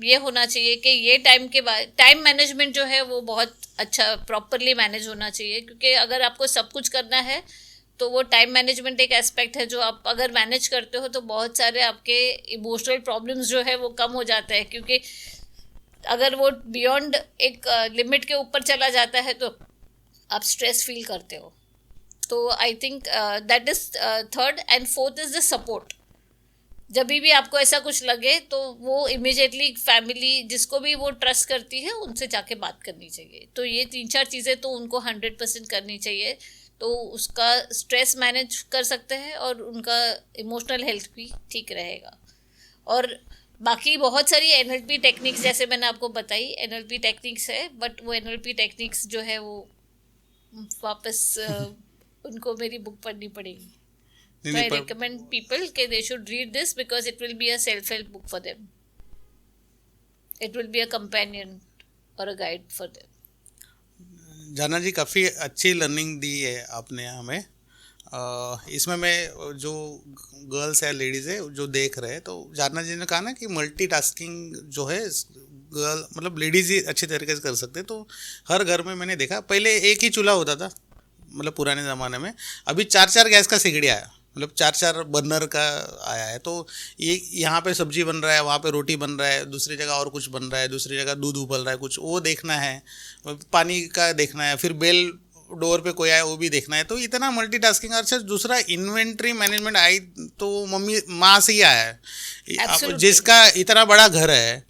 ये होना चाहिए कि ये टाइम के बाद टाइम मैनेजमेंट जो है वो बहुत अच्छा प्रॉपरली मैनेज होना चाहिए. क्योंकि अगर आपको सब कुछ करना है तो वो टाइम मैनेजमेंट एक एस्पेक्ट है जो आप अगर मैनेज करते हो तो बहुत सारे आपके इमोशनल प्रॉब्लम्स जो है वो कम हो जाते हैं. क्योंकि अगर वो बियॉन्ड एक लिमिट के ऊपर चला जाता है तो आप स्ट्रेस फील करते हो. तो I think that is third. And fourth is the support. जब भी आपको ऐसा कुछ लगे तो वो इमिजिएटली फैमिली जिसको भी वो ट्रस्ट करती है उनसे जाके बात करनी चाहिए. तो ये 3-4 चीज़ें तो उनको 100% करनी चाहिए. तो उसका स्ट्रेस मैनेज कर सकते हैं और उनका इमोशनल हेल्थ भी ठीक रहेगा. और बाकी बहुत सारी NLP टेक्निक्स जैसे मैंने आपको बताई, NLP टेक्निक्स है. बट वो NLP टेक्निक्स जो है वो वापस उनको मेरी बुक पढ़नी पड़ेगी. So I recommend people that they should read this because it will be a self-help book for them. It will be a companion or a guide for them. जाना जी, काफ़ी अच्छी लर्निंग दी है आपने हमें. इसमें मैं जो गर्ल्स है, लेडीज़ है जो देख रहे हैं, तो जाना जी ने कहा ना कि मल्टीटास्किंग जो है गर्ल मतलब लेडीज़ ही अच्छी तरीके से कर सकते हैं. तो हर घर में मैंने देखा पहले एक ही चूल्हा होता था, मतलब पुराने ज़माने में. अभी 4-4 गैस का सिगड़ी आया, मतलब 4-4 बर्नर का आया है. तो ये यहाँ पे सब्जी बन रहा है, वहाँ पे रोटी बन रहा है, दूसरी जगह और कुछ बन रहा है, दूसरी जगह दूध उबल रहा है, कुछ वो देखना है, पानी का देखना है, फिर बेल डोर पे कोई आया वो भी देखना है. तो इतना मल्टीटास्किंग. अच्छा, दूसरा इन्वेंट्री मैनेजमेंट आई तो माँ से ही आया है. जिसका इतना बड़ा घर है,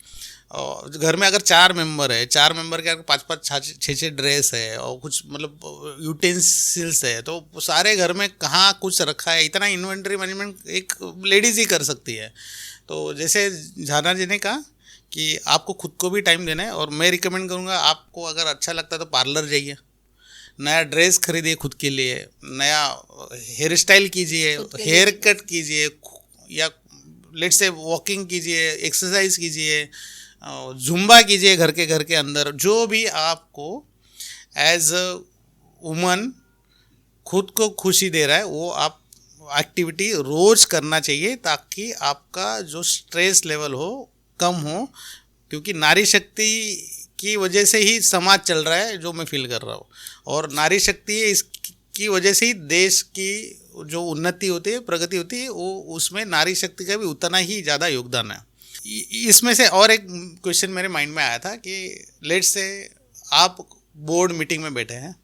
घर में अगर 4 मेंबर है, 4 मेंबर के अगर 5-5 6-6 ड्रेस है और कुछ मतलब यूटेंसिल्स है, तो सारे घर में कहाँ कुछ रखा है, इतना इन्वेंट्री मैनेजमेंट एक लेडीज़ ही कर सकती है. तो जैसे झाना जी ने कहा कि आपको खुद को भी टाइम देना है. और मैं रिकमेंड करूँगा, आपको अगर अच्छा लगता है तो पार्लर जाइए, नया ड्रेस खरीदिए खुद के लिए, नया हेयर स्टाइल कीजिए, हेयर कट कीजिए, या लेट से वॉकिंग कीजिए, एक्सरसाइज कीजिए, जुम्बा कीजिए घर के अंदर. जो भी आपको एज अ वुमन खुद को खुशी दे रहा है वो आप एक्टिविटी रोज़ करना चाहिए, ताकि आपका जो स्ट्रेस लेवल हो कम हो. क्योंकि नारी शक्ति की वजह से ही समाज चल रहा है, जो मैं फील कर रहा हूँ. और नारी शक्ति इसकी वजह से ही देश की जो उन्नति होती है, प्रगति होती है, वो उसमें नारी शक्ति का भी उतना ही ज़्यादा योगदान है. इसमें से और एक क्वेश्चन मेरे माइंड में आया था कि लेट्स से आप बोर्ड मीटिंग में बैठे हैं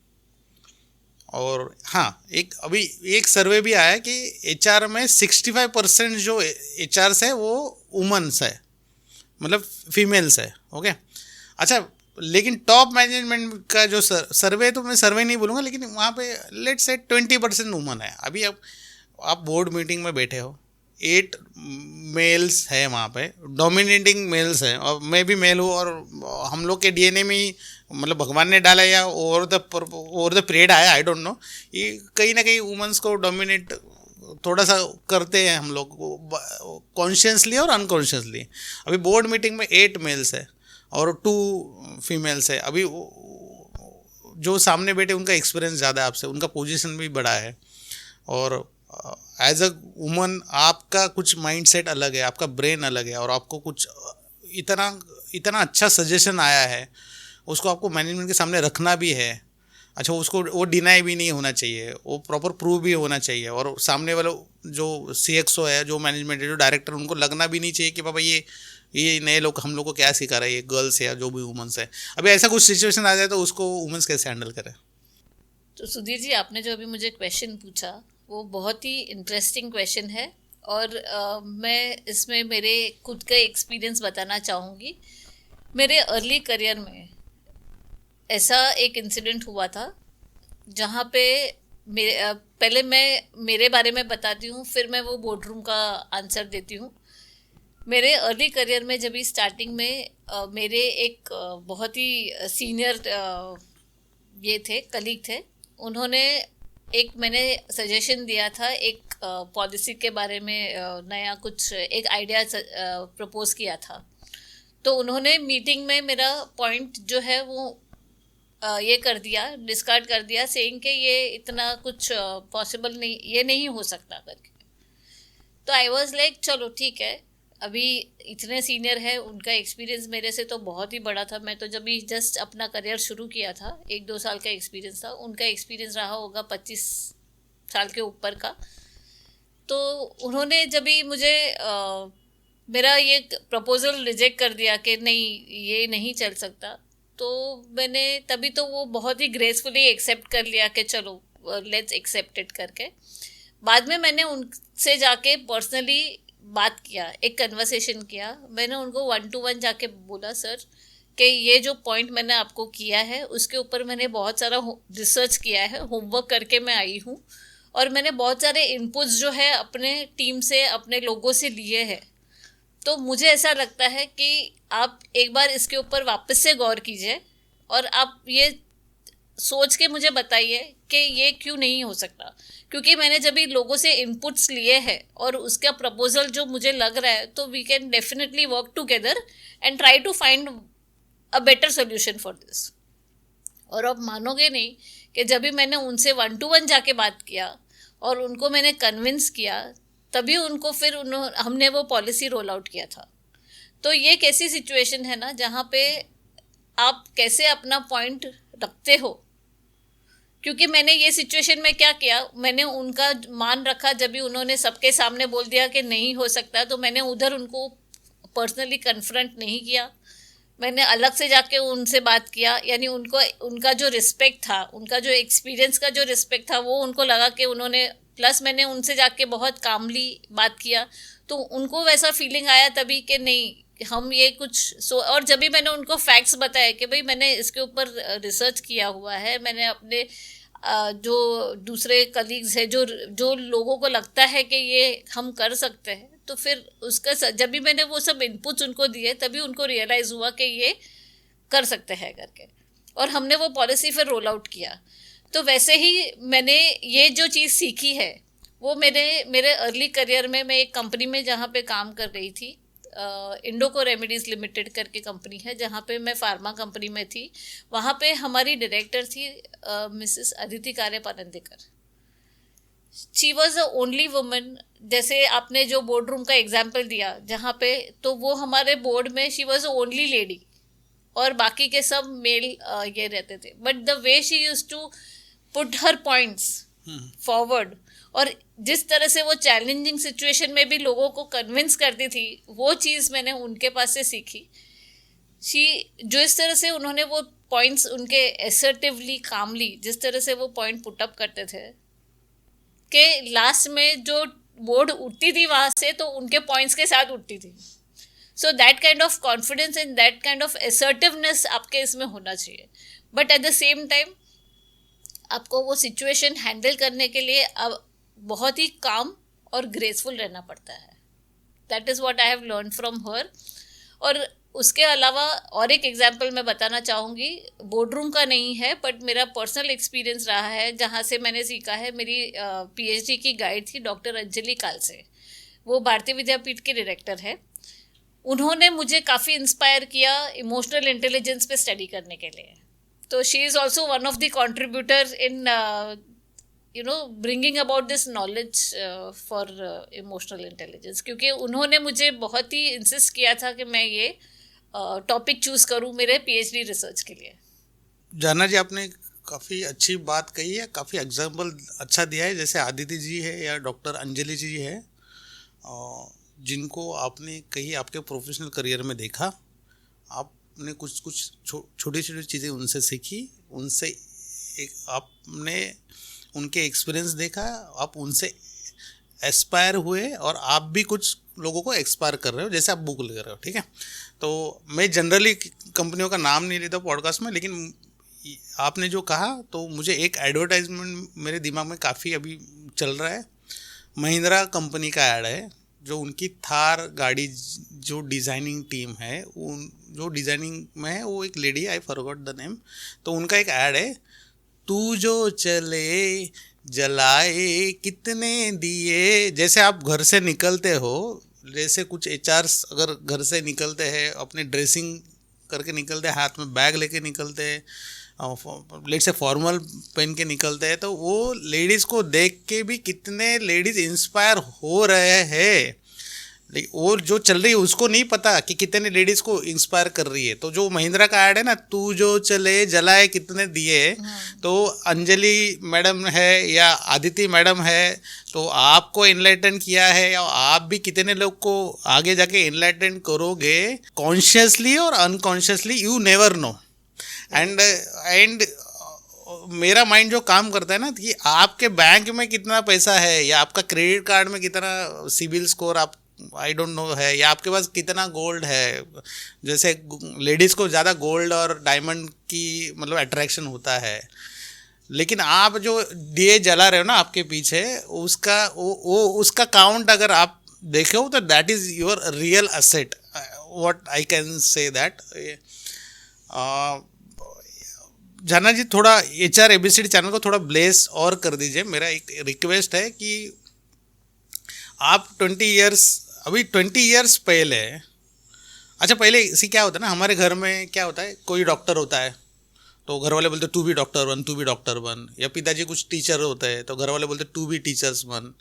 और हाँ, अभी एक सर्वे भी आया कि एचआर में 65% जो एचआरस है वो वुमेन्स है, मतलब फीमेल्स है। ओके, अच्छा, लेकिन टॉप मैनेजमेंट का जो सर्वे, तो मैं सर्वे नहीं बोलूँगा, लेकिन वहाँ पे लेट्स से 20% वुमन है। अभी आप बोर्ड मीटिंग में बैठे हो, 8 मेल्स है वहाँ पे, डोमिनेटिंग मेल्स हैं, और मैं भी मेल हूँ, और हम लोग के डीएनए में ही, मतलब भगवान ने डाला या ओवर द पीरियड आया, आई डोंट नो, ये कहीं ना कहीं वुमेन्स को डोमिनेट थोड़ा सा करते हैं हम लोग, कॉन्शियसली और अनकॉन्शियसली। अभी बोर्ड मीटिंग में 8 मेल्स है और 2 फीमेल्स है। अभी जो सामने बैठे उनका एक्सपीरियंस ज़्यादा है आपसे, उनका पोजीशन भी बड़ा है, और एज अ वुमन आपका कुछ माइंडसेट अलग है, आपका ब्रेन अलग है, और आपको कुछ इतना अच्छा सजेशन आया है, उसको आपको मैनेजमेंट के सामने रखना भी है। अच्छा, उसको वो डिनाई भी नहीं होना चाहिए, वो प्रॉपर प्रूव भी होना चाहिए, और सामने वाला जो CXO है, जो मैनेजमेंट है, जो डायरेक्टर, उनको लगना भी नहीं चाहिए कि बाबा ये नए लोग हम लोग को क्या सिखा रहे हैं, ये गर्ल्स है या जो भी वुमेंस है। अभी ऐसा कुछ सिचुएशन आ जाए तो उसको वुमेन्स कैसे हैंडल करें? तो सुधीर जी, आपने जो अभी मुझे क्वेश्चन पूछा वो बहुत ही इंटरेस्टिंग क्वेश्चन है, और मैं इसमें मेरे खुद का एक्सपीरियंस बताना चाहूँगी। मेरे अर्ली करियर में ऐसा एक इंसिडेंट हुआ था जहाँ पे पहले मैं मेरे बारे में बताती हूँ, फिर मैं वो बोर्ड रूम का आंसर देती हूँ। मेरे अर्ली करियर में जब स्टार्टिंग में मेरे एक बहुत ही सीनियर ये थे, कलीग थे, उन्होंने मैंने सजेशन दिया था, एक पॉलिसी के बारे में नया कुछ एक आइडिया प्रपोज किया था। तो उन्होंने मीटिंग में मेरा पॉइंट जो है वो ये कर दिया, डिस्कार्ड कर दिया, सेइंग कि ये इतना कुछ पॉसिबल नहीं, ये नहीं हो सकता करके। तो आई वाज लाइक चलो ठीक है, अभी इतने सीनियर है, उनका एक्सपीरियंस मेरे से तो बहुत ही बड़ा था। मैं तो जब भी जस्ट अपना करियर शुरू किया था, 1-2 साल का एक्सपीरियंस था, उनका एक्सपीरियंस रहा होगा 25 साल के ऊपर का। तो उन्होंने जब भी मुझे मेरा ये प्रपोज़ल रिजेक्ट कर दिया कि नहीं, ये नहीं चल सकता, तो मैंने तभी तो वो बहुत ही ग्रेसफुली एक्सेप्ट कर लिया कि चलो लेट्स एक्सेप्ट इट करके। बाद में मैंने उनसे जाके पर्सनली बात किया, एक कन्वर्सेशन किया। मैंने उनको 1-to-1 जाके बोला, सर कि ये जो पॉइंट मैंने आपको किया है उसके ऊपर मैंने बहुत सारा रिसर्च किया है, होमवर्क करके मैं आई हूँ, और मैंने बहुत सारे इनपुट्स जो है अपने टीम से, अपने लोगों से लिए हैं। तो मुझे ऐसा लगता है कि आप एक बार इसके ऊपर वापस से गौर कीजिए, और आप ये सोच के मुझे बताइए कि ये क्यों नहीं हो सकता। क्योंकि मैंने जब भी लोगों से इनपुट्स लिए हैं और उसका प्रपोजल जो मुझे लग रहा है, तो we can definitely work together and try to find a better solution for this. और अब मानोगे नहीं कि जब भी मैंने उनसे 1-to-1 जाके बात किया और उनको मैंने कन्विंस किया, तभी उनको फिर हमने वो पॉलिसी रोल आउट किया था। तो ये एक ऐसी सिचुएशन है ना जहाँ पे आप कैसे अपना पॉइंट रखते हो। क्योंकि मैंने ये सिचुएशन में क्या किया, मैंने उनका मान रखा। जब भी उन्होंने सबके सामने बोल दिया कि नहीं हो सकता, तो मैंने उधर उनको पर्सनली कन्फ्रंट नहीं किया, मैंने अलग से जाके उनसे बात किया। यानी उनको, उनका जो रिस्पेक्ट था, उनका जो एक्सपीरियंस का जो रिस्पेक्ट था, वो उनको लगा कि उन्होंने, प्लस मैंने उनसे जाके बहुत कामली बात किया, तो उनको वैसा फीलिंग आया तभी कि नहीं हम ये कुछ और जब भी मैंने उनको फैक्ट्स बताया कि भाई मैंने इसके ऊपर रिसर्च किया हुआ है, मैंने अपने जो दूसरे कलीग्स हैं, जो लोगों को लगता है कि ये हम कर सकते हैं, तो फिर उसका जब भी मैंने वो सब इनपुट्स उनको दिए, तभी उनको रियलाइज़ हुआ कि ये कर सकते हैं करके, और हमने वो पॉलिसी फिर रोल आउट किया। तो वैसे ही मैंने ये जो चीज़ सीखी है वो मेरे अर्ली करियर में, मैं एक कंपनी में जहाँ पे काम कर रही थी, इंडोको रेमेडीज़ लिमिटेड करके कंपनी है, जहाँ पे मैं फार्मा कंपनी में थी। वहाँ पे हमारी डायरेक्टर थी Mrs Aditi Karya Panandekar. She was the only woman. जैसे आपने जो बोर्ड रूम का एग्जाम्पल दिया जहाँ पे, तो वो हमारे बोर्ड में she was the only lady, और बाकी के सब मेल ये रहते थे। But the way she use to put her points, forward, और जिस तरह से वो चैलेंजिंग सिचुएशन में भी लोगों को कन्विंस करती थी, वो चीज़ मैंने उनके पास से सीखी। जो इस तरह से उन्होंने वो पॉइंट्स उनके एसर्टिवली कामली जिस तरह से वो पॉइंट पुट अप करते थे कि लास्ट में जो बोर्ड उठती थी वहाँ से तो उनके पॉइंट्स के साथ उठती थी। So that kind of confidence and that kind of assertiveness आपके इसमें होना चाहिए। But at the same time आपको वो सिचुएशन हैंडल करने के लिए अब बहुत ही काम और ग्रेसफुल रहना पड़ता है। That is what I have learn from her. और उसके अलावा और एक एग्जाम्पल मैं बताना चाहूँगी, बोर्ड रूम का नहीं है बट मेरा पर्सनल एक्सपीरियंस रहा है जहाँ से मैंने सीखा है। मेरी पीएचडी की गाइड थी डॉक्टर अंजलि कालसे, वो भारतीय विद्यापीठ के डायरेक्टर है। उन्होंने मुझे काफ़ी इंस्पायर किया इमोशनल इंटेलिजेंस पे स्टडी करने के लिए। तो she is also one of the contributor in bringing about this knowledge for emotional intelligence, क्योंकि उन्होंने मुझे बहुत ही इंसिस्ट किया था कि मैं ये टॉपिक चूज़ करूँ मेरे पीएचडी रिसर्च के लिए। जाना जी, आपने काफ़ी अच्छी बात कही है, काफ़ी एग्जाम्पल अच्छा दिया है। जैसे आदित्य जी है या डॉक्टर अंजलि जी है, जिनको आपने कहीं आपके प्रोफेशनल करियर में देखा, आपने कुछ छोटी छोटी चीज़ें उनसे सीखी, उनसे आपने उनके एक्सपीरियंस देखा, आप उनसे एस्पायर हुए और आप भी कुछ लोगों को एक्सपायर कर रहे हो, जैसे आप बुक लिख रहे हो। ठीक है, तो मैं जनरली कंपनियों का नाम नहीं लेता पॉडकास्ट में, लेकिन आपने जो कहा तो मुझे एक एडवर्टाइजमेंट मेरे दिमाग में काफ़ी अभी चल रहा है। महिंद्रा कंपनी का ऐड है, जो उनकी थार गाड़ी जो डिज़ाइनिंग टीम है, जो डिज़ाइनिंग में है, वो एक lady, I forgot the name, तो उनका एक ऐड है, तू जो चले जलाए कितने दिए। जैसे आप घर से निकलते हो, जैसे कुछ एचआर्स अगर घर से निकलते हैं, अपने ड्रेसिंग करके निकलते हैं, हाथ में बैग लेके निकलते हैं, लेट से फॉर्मल पहन के निकलते हैं, तो वो लेडीज़ को देख के भी कितने लेडीज़ इंस्पायर हो रहे हैं। लेकिन वो जो चल रही है उसको नहीं पता कि कितने लेडीज़ को इंस्पायर कर रही है। तो जो महिंद्रा का ऐड है ना, तू जो चले जलाए कितने दिए, तो अंजलि मैडम है या आदिति मैडम है, तो आपको इनलाइटन किया है, या आप भी कितने लोग को आगे जाके इनलाइटन करोगे, कॉन्शियसली और unconsciously, you never know. And मेरा माइंड जो काम करता है ना, कि आपके बैंक में कितना पैसा है, या आपका क्रेडिट कार्ड में कितना सिबिल स्कोर आप आई डोंट नो है, या आपके पास कितना गोल्ड है। जैसे लेडीज़ को ज़्यादा गोल्ड और डायमंड की मतलब अट्रैक्शन होता है, लेकिन आप जो दिए जला रहे हो ना आपके पीछे, उसका काउंट अगर आप देखो तो that is your real asset, what I can say that. जाना जी, थोड़ा HR ABCD चैनल को थोड़ा ब्लेस और कर दीजिए। मेरा एक रिक्वेस्ट है कि आप 20 ईयर्स पहले, अच्छा पहले इसी क्या होता है ना, हमारे घर में क्या होता है, कोई डॉक्टर होता है तो घर वाले बोलते तू भी डॉक्टर बन, तू भी डॉक्टर बन, या पिताजी कुछ टीचर होते हैं तो घर वाले बोलते तू भी टीचर्स बन।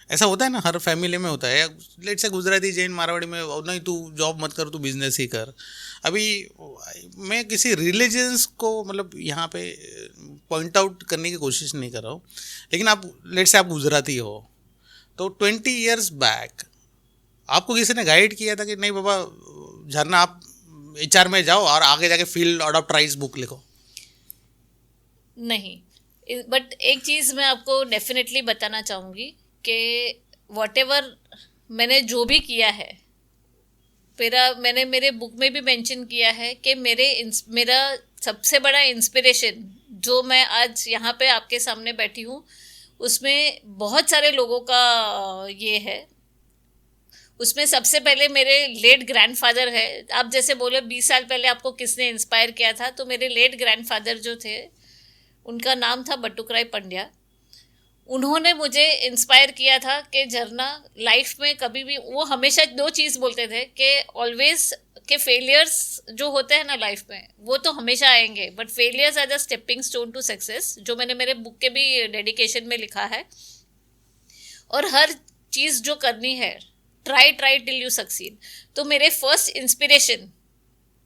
ऐसा होता है ना, हर फैमिली में होता है। या लेट से गुजराती, जैन, मारवाड़ी में, नहीं तू जॉब मत कर, तू बिजनेस ही कर। अभी मैं किसी रिलीजन्स को मतलब यहाँ पे पॉइंट आउट करने की कोशिश नहीं कर रहा हूँ, लेकिन आप लेट से आप गुजराती हो, तो 20 ईयर्स बैक आपको किसी ने गाइड किया था कि नहीं बाबा झरना आप HR में जाओ और आगे जाके फील्ड अडॉप्टराइज बुक लिखो? नहीं, बट एक चीज़ मैं आपको डेफिनेटली बताना चाहूँगी कि व्हाटएवर मैंने जो भी किया है, मैंने मेरे बुक में भी मेंशन किया है कि मेरा सबसे बड़ा इंस्पिरेशन जो मैं आज यहाँ पे आपके सामने बैठी हूँ, उसमें बहुत सारे लोगों का ये है। उसमें सबसे पहले मेरे लेट ग्रैंडफादर है। आप जैसे बोले 20 साल पहले आपको किसने इंस्पायर किया था, तो मेरे लेट ग्रैंडफादर जो थे, उनका नाम था बटुकराय पंड्या। उन्होंने मुझे इंस्पायर किया था कि झरना लाइफ में कभी भी, वो हमेशा 2 चीज़ बोलते थे कि ऑलवेज के फेलियर्स जो होते हैं ना लाइफ में, वो तो हमेशा आएंगे, but failures are the stepping stone to success, जो मैंने मेरे बुक के भी डेडिकेशन में लिखा है। और हर चीज़ जो करनी है, ट्राई टिल यू सक्सीड। तो मेरे फर्स्ट इंस्पिरेशन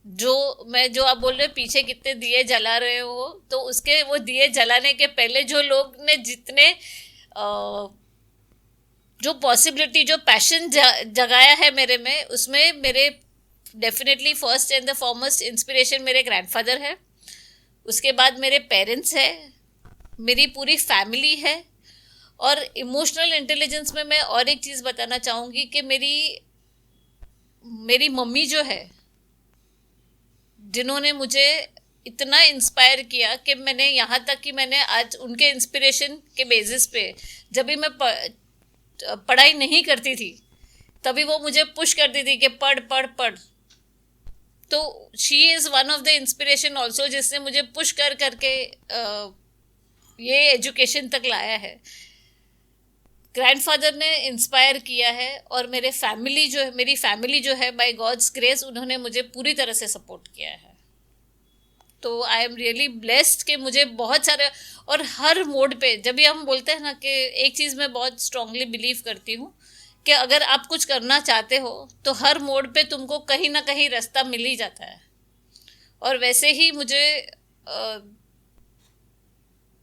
जो आप बोल रहे हो पीछे कितने दिए जला रहे हो, तो उसके वो दिए जलाने के पहले जो लोग ने जितने जो पॉसिबिलिटी, जो पैशन जगाया है मेरे में, उसमें मेरे definitely first and the foremost inspiration मेरे ग्रैंडफादर है, उसके बाद मेरे पेरेंट्स है, मेरी पूरी फैमिली है। और इमोशनल इंटेलिजेंस में मैं और एक चीज़ बताना चाहूँगी कि मेरी मम्मी जो है, जिन्होंने मुझे इतना इंस्पायर किया कि मैंने यहाँ तक कि मैंने आज उनके इंस्पिरेशन के बेसिस पे, जब भी मैं पढ़ाई नहीं करती थी तभी वो मुझे पुश करती थी कि पढ़ पढ़ पढ़। तो she is one of the inspiration also, जिसने मुझे पुश करके ये एजुकेशन तक लाया है। ग्रैंडफादर ने इंस्पायर किया है, और मेरी फैमिली जो है बाय गॉड्स ग्रेस उन्होंने मुझे पूरी तरह से सपोर्ट किया है। तो आई एम रियली ब्लेस्ड कि मुझे बहुत सारे, और हर मोड पे, जब भी हम बोलते हैं ना कि एक चीज़ मैं बहुत स्ट्रांगली बिलीव करती हूँ कि अगर आप कुछ करना चाहते हो तो हर मोड पे तुमको कहीं ना कहीं रास्ता मिल ही जाता है। और वैसे ही मुझे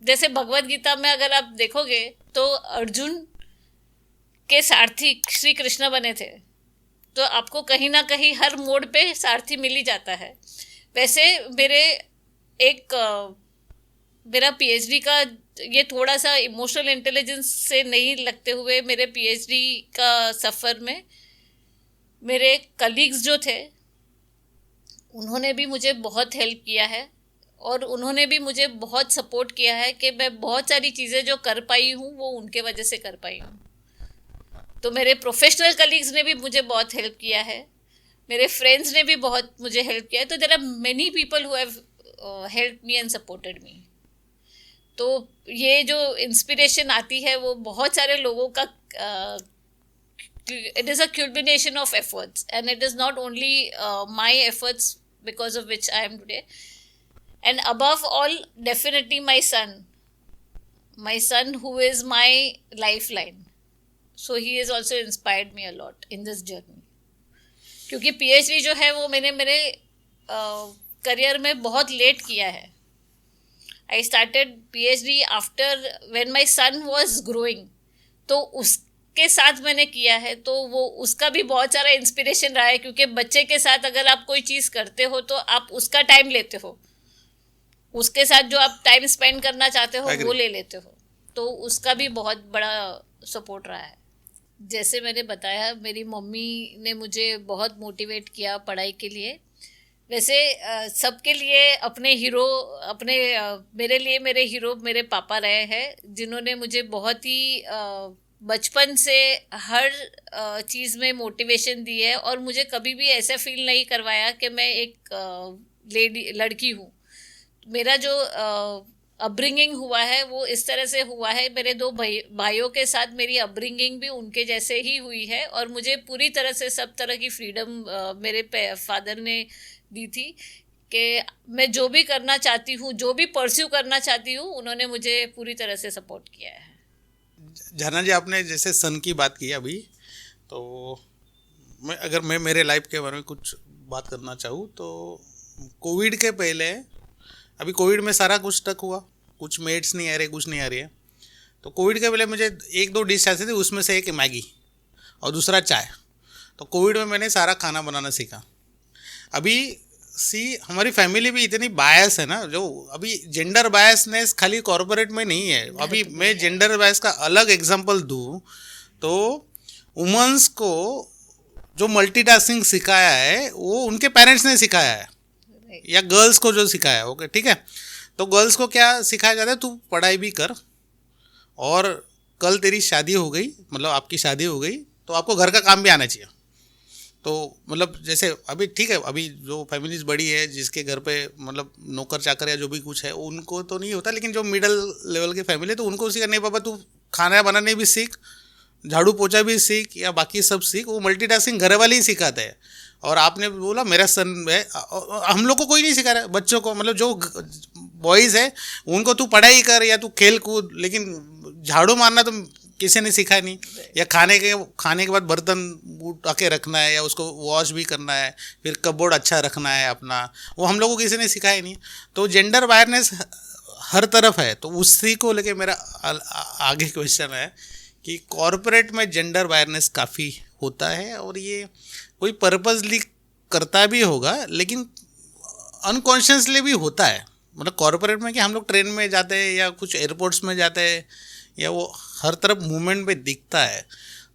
जैसे भगवत गीता में अगर आप देखोगे तो अर्जुन के सारथी श्री कृष्ण बने थे, तो आपको कहीं ना कहीं हर मोड पे सारथी मिल ही जाता है। वैसे मेरा पीएचडी का ये थोड़ा सा इमोशनल इंटेलिजेंस से नहीं लगते हुए, मेरे पीएचडी का सफ़र में मेरे कलीग्स जो थे उन्होंने भी मुझे बहुत हेल्प किया है, और उन्होंने भी मुझे बहुत सपोर्ट किया है कि मैं बहुत सारी चीज़ें जो कर पाई हूँ वो उनके वजह से कर पाई हूँ। तो मेरे प्रोफेशनल कलीग्स ने भी मुझे बहुत हेल्प किया है, मेरे फ्रेंड्स ने भी बहुत मुझे हेल्प किया है। तो there are many people who have help me and supported me. तो ये जो इंस्पिरेशन आती है वो बहुत सारे लोगों का, it is a culmination of efforts, and it is not only my efforts because of which I am today. And above all, definitely my son who is my lifeline. So he has also inspired me a lot in this journey. क्योंकि PhD जो है वो मैंने मेरे career में बहुत late किया है। I started PhD after when my son was growing, तो उसके साथ मैंने किया है। तो वो उसका भी बहुत सारा इंस्पिरेशन रहा है, क्योंकि बच्चे के साथ अगर आप कोई चीज़ करते हो तो आप उसका टाइम लेते हो, उसके साथ जो आप टाइम स्पेंड करना चाहते हो वो ले लेते हो। तो उसका भी बहुत बड़ा सपोर्ट रहा है। जैसे मैंने बताया, मेरी मम्मी ने मुझे बहुत मोटिवेट किया पढ़ाई के लिए। वैसे सबके लिए मेरे लिए मेरे हीरो मेरे पापा रहे हैं, जिन्होंने मुझे बहुत ही बचपन से हर चीज़ में मोटिवेशन दी है, और मुझे कभी भी ऐसा फील नहीं करवाया कि मैं एक लड़की हूँ। मेरा जो अपब्रिंगिंग हुआ है वो इस तरह से हुआ है, मेरे दो भाइयों के साथ मेरी अपब्रिंगिंग भी उनके जैसे ही हुई है, और मुझे पूरी तरह से सब तरह की फ्रीडम मेरे फादर ने दी थी कि मैं जो भी करना चाहती हूँ, जो भी परस्यू करना चाहती हूँ, उन्होंने मुझे पूरी तरह से सपोर्ट किया है। झरना जी, आपने जैसे सन की बात की अभी, तो मैं मेरे लाइफ के बारे में कुछ बात करना चाहूँ तो कोविड के पहले, अभी कोविड में सारा कुछ स्टक हुआ, कुछ मेड्स नहीं आ रहे, कुछ नहीं आ रही है। तो कोविड के पहले मुझे 1-2 डिश आती थी, उसमें से एक मैगी और दूसरा चाय। तो कोविड में मैंने सारा खाना बनाना सीखा। अभी हमारी फैमिली भी इतनी बायस है ना, जो अभी जेंडर बायसनेस खाली कॉर्पोरेट में नहीं है। अभी मैं जेंडर बायस का अलग एग्जांपल दूँ तो वुमेन्स को जो मल्टीटास्किंग सिखाया है वो उनके पेरेंट्स ने सिखाया है, या गर्ल्स को जो सिखाया है। ओके, ठीक है। तो गर्ल्स को क्या सिखाया जाता है, तू पढ़ाई भी कर, और कल तेरी शादी हो गई, मतलब आपकी शादी हो गई तो आपको घर का काम भी आना चाहिए। तो मतलब जैसे अभी ठीक है, अभी जो फैमिलीज बड़ी है, जिसके घर पे मतलब नौकर चाकर या जो भी कुछ है उनको तो नहीं होता, लेकिन जो मिडिल लेवल की फैमिली है तो उनको सीखा, नहीं पापा तू खाना बनाने भी सीख, झाड़ू पोछा भी सीख, या बाकी सब सीख। वो मल्टीटास्किंग घर वाले ही सिखाते हैं। और आपने बोला मेरा सन है, हम लोग को कोई नहीं सिखा रहा है, बच्चों को, मतलब जो बॉयज़ है उनको तू पढ़ाई कर या तू खेल कूद, लेकिन झाड़ू मारना तो किसी ने सिखाया नहीं। या खाने के बाद बर्तन उठा के रखना है या उसको वॉश भी करना है, फिर कपबोर्ड अच्छा रखना है अपना, वो हम लोगों को किसी ने सिखाया नहीं। तो जेंडर अवेयरनेस हर तरफ है। तो उसी को लेके मेरा आगे क्वेश्चन है कि कॉरपोरेट में जेंडर अवेयरनेस काफ़ी होता है और ये कोई पर्पसली करता भी होगा, लेकिन अनकॉन्शियसली भी होता है। मतलब कॉरपोरेट में कि हम लोग ट्रेन में जाते हैं या कुछ एयरपोर्ट्स में जाते हैं या वो हर तरफ मूवमेंट में दिखता है।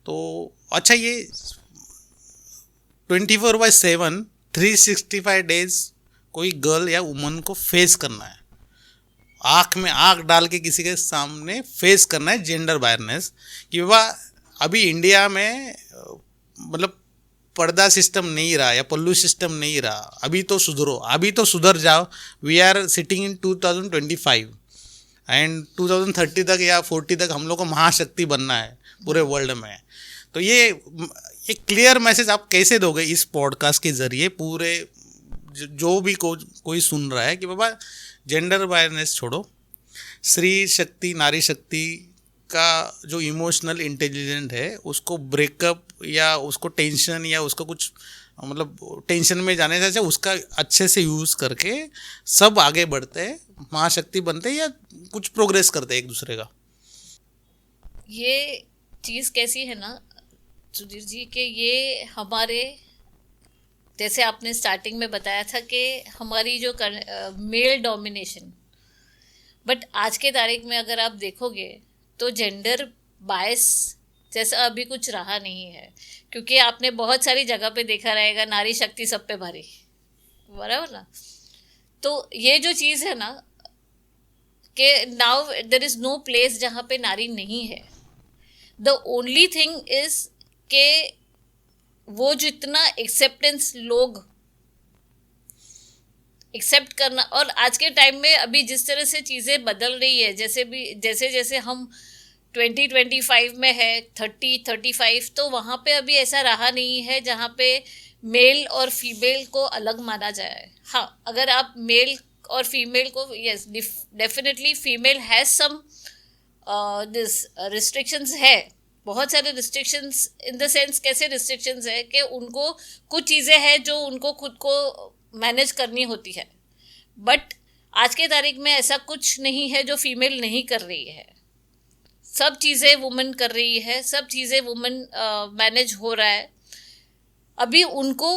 तो अच्छा, ये 24/7 365 डेज कोई गर्ल या वुमन को फेस करना है, आँख में आँख डाल के किसी के सामने फेस करना है जेंडर अवेयरनेस कि बाबा अभी इंडिया में मतलब पर्दा सिस्टम नहीं रहा या पल्लू सिस्टम नहीं रहा, अभी तो सुधरो, अभी तो सुधर जाओ। वी आर सिटिंग इन 2025 एंड 2030 तक या 40 तक हम लोग को महाशक्ति बनना है पूरे वर्ल्ड में। तो ये एक क्लियर मैसेज आप कैसे दोगे इस पॉडकास्ट के ज़रिए पूरे जो भी कोई सुन रहा है कि बाबा जेंडर अवेयरनेस छोड़ो, स्त्री शक्ति नारी शक्ति का जो इमोशनल इंटेलिजेंट है उसको ब्रेकअप या उसको टेंशन या उसको कुछ मतलब टेंशन में जाने से अच्छा उसका अच्छे से यूज़ करके सब आगे बढ़ते हैं, महाशक्ति बनते हैं या कुछ प्रोग्रेस करते हैं एक दूसरे का। ये चीज़ कैसी है ना सुधीर जी कि ये हमारे जैसे आपने स्टार्टिंग में बताया था कि हमारी जो मेल डोमिनेशन, बट आज के तारीख में अगर आप देखोगे तो जेंडर बायस जैसा अभी कुछ रहा नहीं है, क्योंकि आपने बहुत सारी जगह पे देखा रहेगा नारी शक्ति सब पे भारी, बराबर ना। तो ये जो चीज़ है ना कि now there is no place जहाँ पे नारी नहीं है। द ओनली थिंग इज़ कि वो जितना एक्सेप्टेंस लोग एक्सेप्ट करना, और आज के टाइम में अभी जिस तरह से चीज़ें बदल रही है, जैसे जैसे हम 2025 में है 30-35, तो वहाँ पे अभी ऐसा रहा नहीं है जहाँ पे मेल और फीमेल को अलग माना जाए। हाँ, अगर आप मेल और फीमेल को, yes definitely female has some this restrictions है, बहुत सारे रिस्ट्रिक्शंस इन द सेंस कैसे रिस्ट्रिक्शंस है कि उनको कुछ चीज़ें हैं जो उनको खुद को मैनेज करनी होती है, बट आज के तारीख में ऐसा कुछ नहीं है जो फीमेल नहीं कर रही है। सब चीज़ें वुमेन कर रही है, सब चीज़ें वुमेन मैनेज हो रहा है। अभी उनको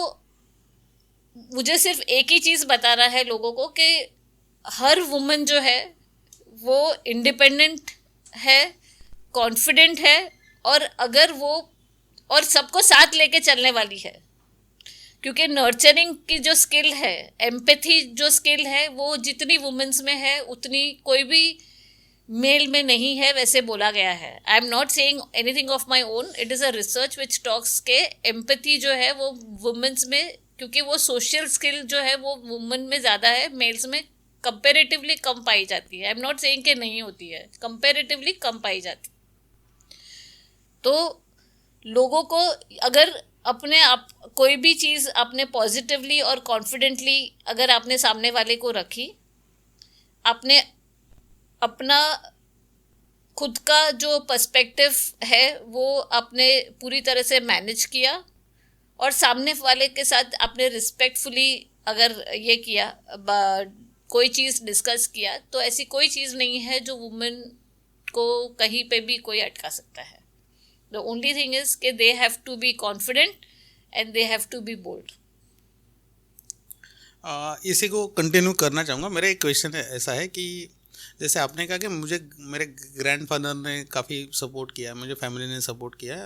मुझे सिर्फ एक ही चीज़ बताना है लोगों को कि हर वुमेन जो है वो इंडिपेंडेंट है, कॉन्फिडेंट है, और अगर वो और सबको साथ लेके चलने वाली है, क्योंकि नर्चरिंग की जो स्किल है, एम्पैथी जो स्किल है, वो जितनी वुमेन्स में है उतनी कोई भी मेल में नहीं है, वैसे बोला गया है। I am not saying anything of my own, it is a research which talks के एम्पैथी जो है वो वुमेन्स में, क्योंकि वो सोशल स्किल जो है वो वुमेन में ज़्यादा है, मेल्स में कंपेरेटिवली कम पाई जाती है। आई एम नॉट सेइंग कि नहीं होती है, कंपेरेटिवली कम पाई जाती। तो लोगों को अगर अपने आप कोई भी चीज़ आपने पॉजिटिवली और कॉन्फिडेंटली अगर आपने सामने वाले को रखी, आपने अपना खुद का जो पर्सपेक्टिव है वो आपने पूरी तरह से मैनेज किया और सामने वाले के साथ आपने रिस्पेक्टफुली अगर ये किया, कोई चीज़ डिस्कस किया, तो ऐसी कोई चीज़ नहीं है जो वुमेन को कहीं पे भी कोई अटका सकता है। The only thing is कि they have to be confident and they have to be bold. इसी को कंटिन्यू करना चाहूँगा। मेरा एक क्वेश्चन ऐसा है कि जैसे आपने कहा कि मुझे मेरे ग्रैंडफादर ने काफ़ी सपोर्ट किया, मुझे फैमिली ने सपोर्ट किया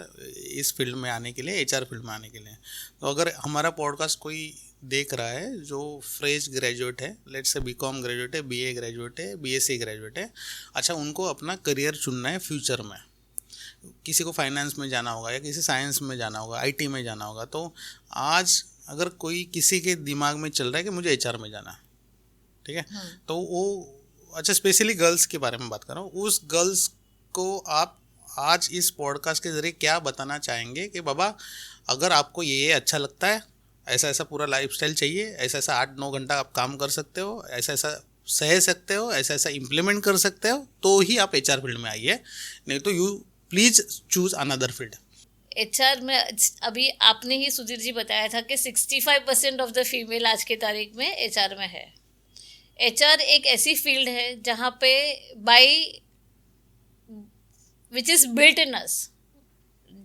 इस फील्ड में आने के लिए, एचआर फील्ड में आने के लिए। तो अगर हमारा पॉडकास्ट कोई देख रहा है जो फ्रेश ग्रेजुएट है, लेट्स से बीकॉम ग्रेजुएट है, बीए ग्रेजुएट है, बीएससी ग्रेजुएट है, अच्छा उनको अपना करियर चुनना है फ्यूचर में, किसी को फाइनेंस में जाना होगा या किसी साइंस में जाना होगा, आईटी में जाना होगा, तो आज अगर कोई किसी के दिमाग में चल रहा है कि मुझे एचआर में जाना है, ठीक है, तो वो अच्छा स्पेशली गर्ल्स के बारे में बात कर रहा हूँ, उस गर्ल्स को आप आज इस पॉडकास्ट के ज़रिए क्या बताना चाहेंगे कि बाबा अगर आपको ये अच्छा लगता है, ऐसा ऐसा पूरा लाइफस्टाइल चाहिए, ऐसा ऐसा 8-9 घंटा आप काम कर सकते हो, ऐसा ऐसा सह सकते हो, ऐसा ऐसा इम्प्लीमेंट कर सकते हो, तो ही आप एचआर फील्ड में आइए, नहीं तो you please choose another field. HR में अभी आपने ही सुधीर जी बताया था कि 65% ऑफ द फीमेल आज की तारीख में एचआर में है। एचआर एक ऐसी फील्ड है जहाँ पे by which is built in us,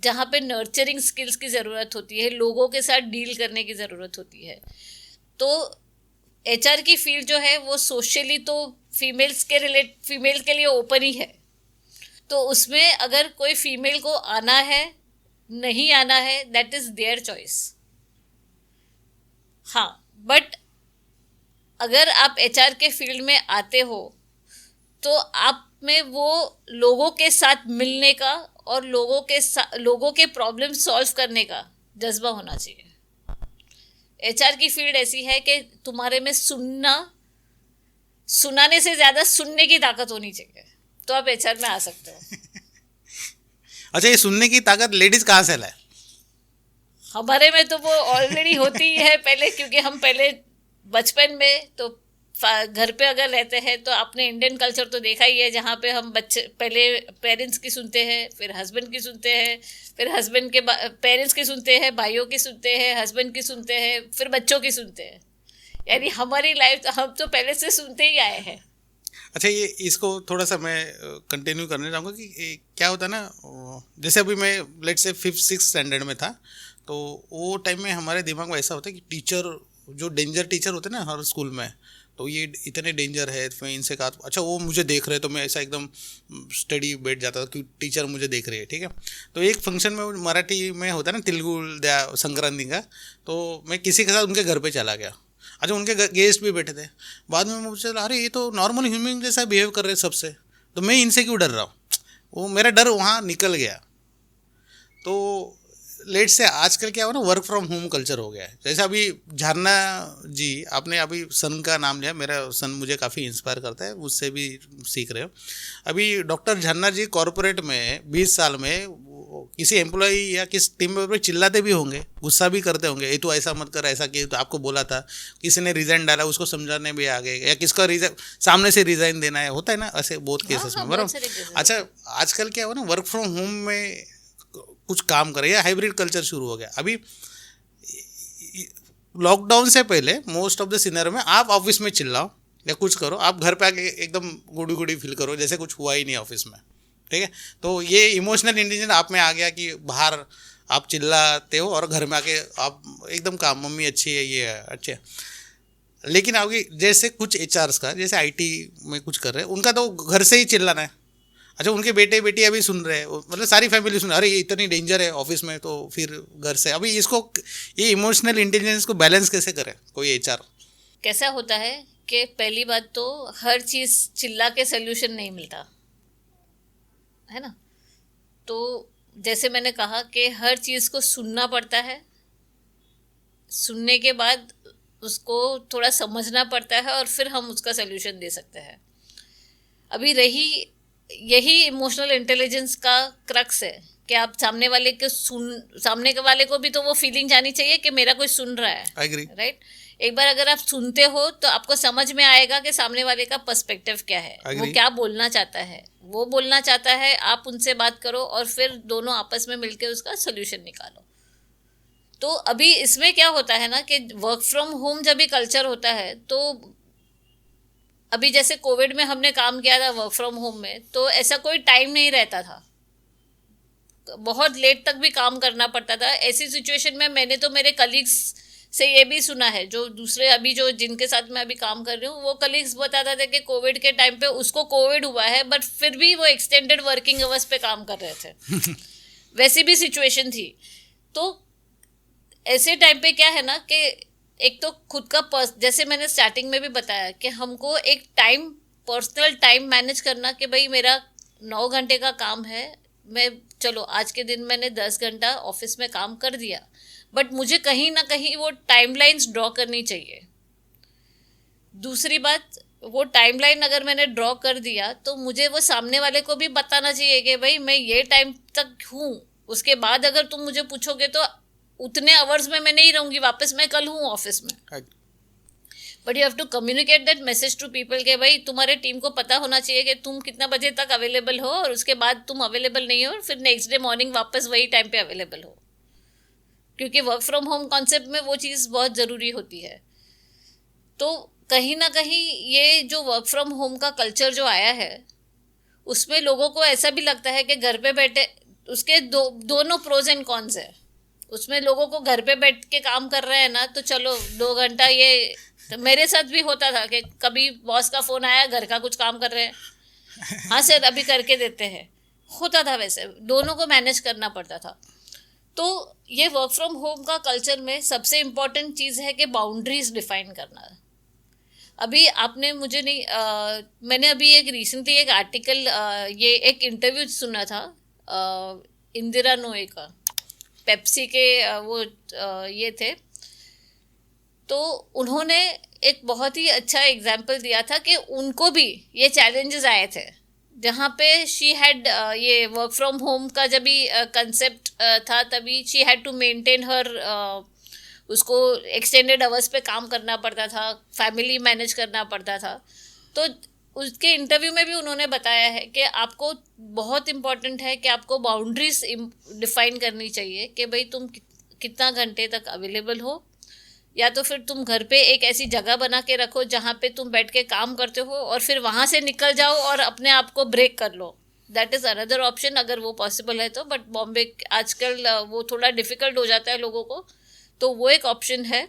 जहाँ पे नर्चरिंग स्किल्स की ज़रूरत होती है, लोगों के साथ डील करने की ज़रूरत होती है। तो एचआर की फील्ड जो है वो सोशली तो फीमेल के लिए ओपन ही है। तो उसमें अगर कोई फीमेल को आना है नहीं आना है, दैट इज़ देयर चॉइस। हाँ, बट अगर आप एचआर के फील्ड में आते हो तो आप में वो लोगों के साथ मिलने का और लोगों के प्रॉब्लम सॉल्व करने का जज्बा होना चाहिए। एचआर की फील्ड ऐसी है कि तुम्हारे में सुनाने से ज़्यादा सुनने की ताकत होनी चाहिए, तो आप एचआर में आ सकते हो। अच्छा, ये सुनने की ताकत लेडीज कहाँ से लाए? हमारे में तो वो ऑलरेडी होती ही है पहले, क्योंकि हम पहले बचपन में तो घर पे अगर रहते हैं तो आपने इंडियन कल्चर तो देखा ही है, जहाँ पे हम बच्चे पहले पेरेंट्स की सुनते हैं, फिर हस्बैंड की सुनते हैं, फिर हस्बैंड के पेरेंट्स की सुनते हैं, भाइयों की सुनते हैं, हस्बैंड की सुनते हैं, फिर बच्चों की सुनते हैं। यानी हमारी लाइफ तो हम तो पहले से सुनते ही आए हैं। अच्छा, ये इसको थोड़ा सा मैं कंटिन्यू करना चाहूँगा कि क्या होता है ना, जैसे अभी मैं लेट्स से 5th-6th स्टैंडर्ड में था, तो वो टाइम में हमारे दिमाग में ऐसा होता है कि टीचर जो डेंजर टीचर होते हैं ना हर स्कूल में, तो ये इतने डेंजर है, मैं इनसे कहा अच्छा वो मुझे देख रहे हैं, तो मैं ऐसा एकदम स्टडी बैठ जाता था कि टीचर मुझे देख रही है, ठीक है। तो एक फंक्शन में मराठी में होता है ना तिलगुल द्या संक्रांति का, तो मैं किसी के साथ उनके घर पे चला गया। अच्छा, उनके गेस्ट भी बैठे थे। बाद में मुझे अरे ये तो नॉर्मल ह्यूमन जैसा बिहेव कर रहे हैं सबसे, तो मैं इनसे क्यों डर रहा हूँ, वो मेरा डर वहाँ निकल गया। तो लेट से आजकल क्या हो ना, वर्क फ्रॉम होम कल्चर हो गया है। जैसे अभी झरना जी, आपने अभी सन का नाम लिया, मेरा सन मुझे काफ़ी इंस्पायर करता है, उससे भी सीख रहे हो। अभी डॉक्टर झरना जी कॉरपोरेट में 20 साल में किसी एम्प्लॉई या किस टीम मेंबर पे चिल्लाते भी होंगे, गुस्सा भी करते होंगे, ये तो ऐसा मत कर, ऐसा कि तो आपको बोला था, किसी ने रिज़ाइन डाला उसको समझाने भी आ गए, या किसका सामने से रिज़ाइन देना है, होता है ना ऐसे बहुत केसेस में, बराबर। अच्छा, आजकल क्या हो ना, वर्क फ्रॉम होम में कुछ काम करे या हाइब्रिड कल्चर शुरू हो गया। अभी लॉकडाउन से पहले मोस्ट ऑफ द सिनेरियो में आप ऑफिस में चिल्लाओ या कुछ करो, आप घर पे आके एकदम गुडी गुडी फील करो जैसे कुछ हुआ ही नहीं ऑफिस में, ठीक है। तो ये इमोशनल इंटेलिजेंस आप में आ गया कि बाहर आप चिल्लाते हो और घर में आके आप एकदम काम, मम्मी अच्छी है, ये है अच्छे है। लेकिन अभी जैसे कुछ एचआर्स का, जैसे आईटी में कुछ कर रहे हैं, उनका तो घर से ही चिल्लाना है। अच्छा, उनके बेटे बेटी अभी सुन रहे हैं, मतलब सारी फैमिली सुन रहे, अरे ये इतनी डेंजर है ऑफिस में, तो फिर घर से अभी इसको, ये इमोशनल इंटेलिजेंस को बैलेंस कैसे करे कोई एचआर? कैसा होता है कि पहली बात तो हर चीज़ चिल्ला के सोल्यूशन नहीं मिलता है ना। तो जैसे मैंने कहा कि हर चीज़ को सुनना पड़ता है, सुनने के बाद उसको थोड़ा समझना पड़ता है और फिर हम उसका सोल्यूशन दे सकते हैं। अभी यही इमोशनल इंटेलिजेंस का क्रक्स है कि आप सामने वाले को भी तो वो फीलिंग जानी चाहिए कि मेरा कोई सुन रहा है, राइट। एक बार अगर आप सुनते हो तो आपको समझ में आएगा कि सामने वाले का पर्सपेक्टिव क्या है, वो क्या बोलना चाहता है, वो बोलना चाहता है, आप उनसे बात करो और फिर दोनों आपस में मिलकर उसका सोल्यूशन निकालो। तो अभी इसमें क्या होता है ना कि वर्क फ्रॉम होम जब भी कल्चर होता है, तो अभी जैसे कोविड में हमने काम किया था वर्क फ्रॉम होम में, तो ऐसा कोई टाइम नहीं रहता था, बहुत लेट तक भी काम करना पड़ता था। ऐसी सिचुएशन में मैंने तो मेरे कलीग्स से ये भी सुना है, जो दूसरे अभी जो जिनके साथ मैं अभी काम कर रही हूँ, वो कलीग्स बताता था कि कोविड के टाइम पे उसको कोविड हुआ है बट फिर भी वो एक्सटेंडेड वर्किंग आवर्स पे काम कर रहे थे। वैसी भी सिचुएशन थी। तो ऐसे टाइम पे क्या है ना कि एक तो खुद का जैसे मैंने स्टार्टिंग में भी बताया कि हमको एक पर्सनल टाइम मैनेज करना कि भाई मेरा 9 घंटे का काम है, मैं चलो आज के दिन मैंने 10 घंटा ऑफिस में काम कर दिया, बट मुझे कहीं ना कहीं वो टाइमलाइंस ड्रॉ करनी चाहिए। दूसरी बात, वो टाइमलाइन अगर मैंने ड्रॉ कर दिया तो मुझे वो सामने वाले को भी बताना चाहिए कि भाई मैं ये टाइम तक हूँ, उसके बाद अगर तुम मुझे पूछोगे तो उतने आवर्स में मैं नहीं रहूँगी, वापस मैं कल हूँ ऑफिस में। But you have to communicate that message to people के भाई तुम्हारे टीम को पता होना चाहिए कि तुम कितना बजे तक अवेलेबल हो, और उसके बाद तुम अवेलेबल नहीं हो, फिर नेक्स्ट डे मॉर्निंग वापस वही टाइम पे अवेलेबल हो, क्योंकि वर्क फ्रॉम होम कॉन्सेप्ट में वो चीज़ बहुत ज़रूरी होती है। तो कहीं ना कहीं ये जो वर्क फ्रॉम होम का कल्चर जो आया है, उसमें लोगों को ऐसा भी लगता है कि घर पे बैठे, उसके दोनों प्रोज एंड कॉन्स है। उसमें लोगों को घर पे बैठ के काम कर रहे हैं ना, तो चलो 2 घंटा ये, तो मेरे साथ भी होता था कि कभी बॉस का फ़ोन आया, घर का कुछ काम कर रहे हैं, हाँ सर अभी करके देते हैं, होता था। वैसे दोनों को मैनेज करना पड़ता था। तो ये वर्क फ्रॉम होम का कल्चर में सबसे इम्पॉर्टेंट चीज़ है कि बाउंड्रीज डिफाइन करना। अभी आपने मुझे नहीं मैंने अभी एक रिसेंटली एक आर्टिकल ये एक इंटरव्यू सुना था इंदिरा नोए का, पेप्सी के वो ये थे। तो उन्होंने एक बहुत ही अच्छा एग्जाम्पल दिया था कि उनको भी ये चैलेंजेस आए थे, जहाँ पे शी हैड ये वर्क फ्रॉम होम का जब भी कंसेप्ट था, तभी she had to maintain her, उसको एक्सटेंडेड आवर्स पे काम करना पड़ता था, फैमिली मैनेज करना पड़ता था। तो उसके इंटरव्यू में भी उन्होंने बताया है कि आपको बहुत इम्पॉर्टेंट है कि आपको बाउंड्रीज डिफाइन करनी चाहिए कि भाई तुम कितना घंटे तक अवेलेबल हो, या तो फिर तुम घर पे एक ऐसी जगह बना के रखो जहाँ पे तुम बैठ के काम करते हो, और फिर वहाँ से निकल जाओ और अपने आप को ब्रेक कर लो। दैट इज़ अनदर ऑप्शन, अगर वो पॉसिबल है तो। बट बॉम्बे आजकल वो थोड़ा डिफ़िकल्ट हो जाता है लोगों को, तो वो एक ऑप्शन है।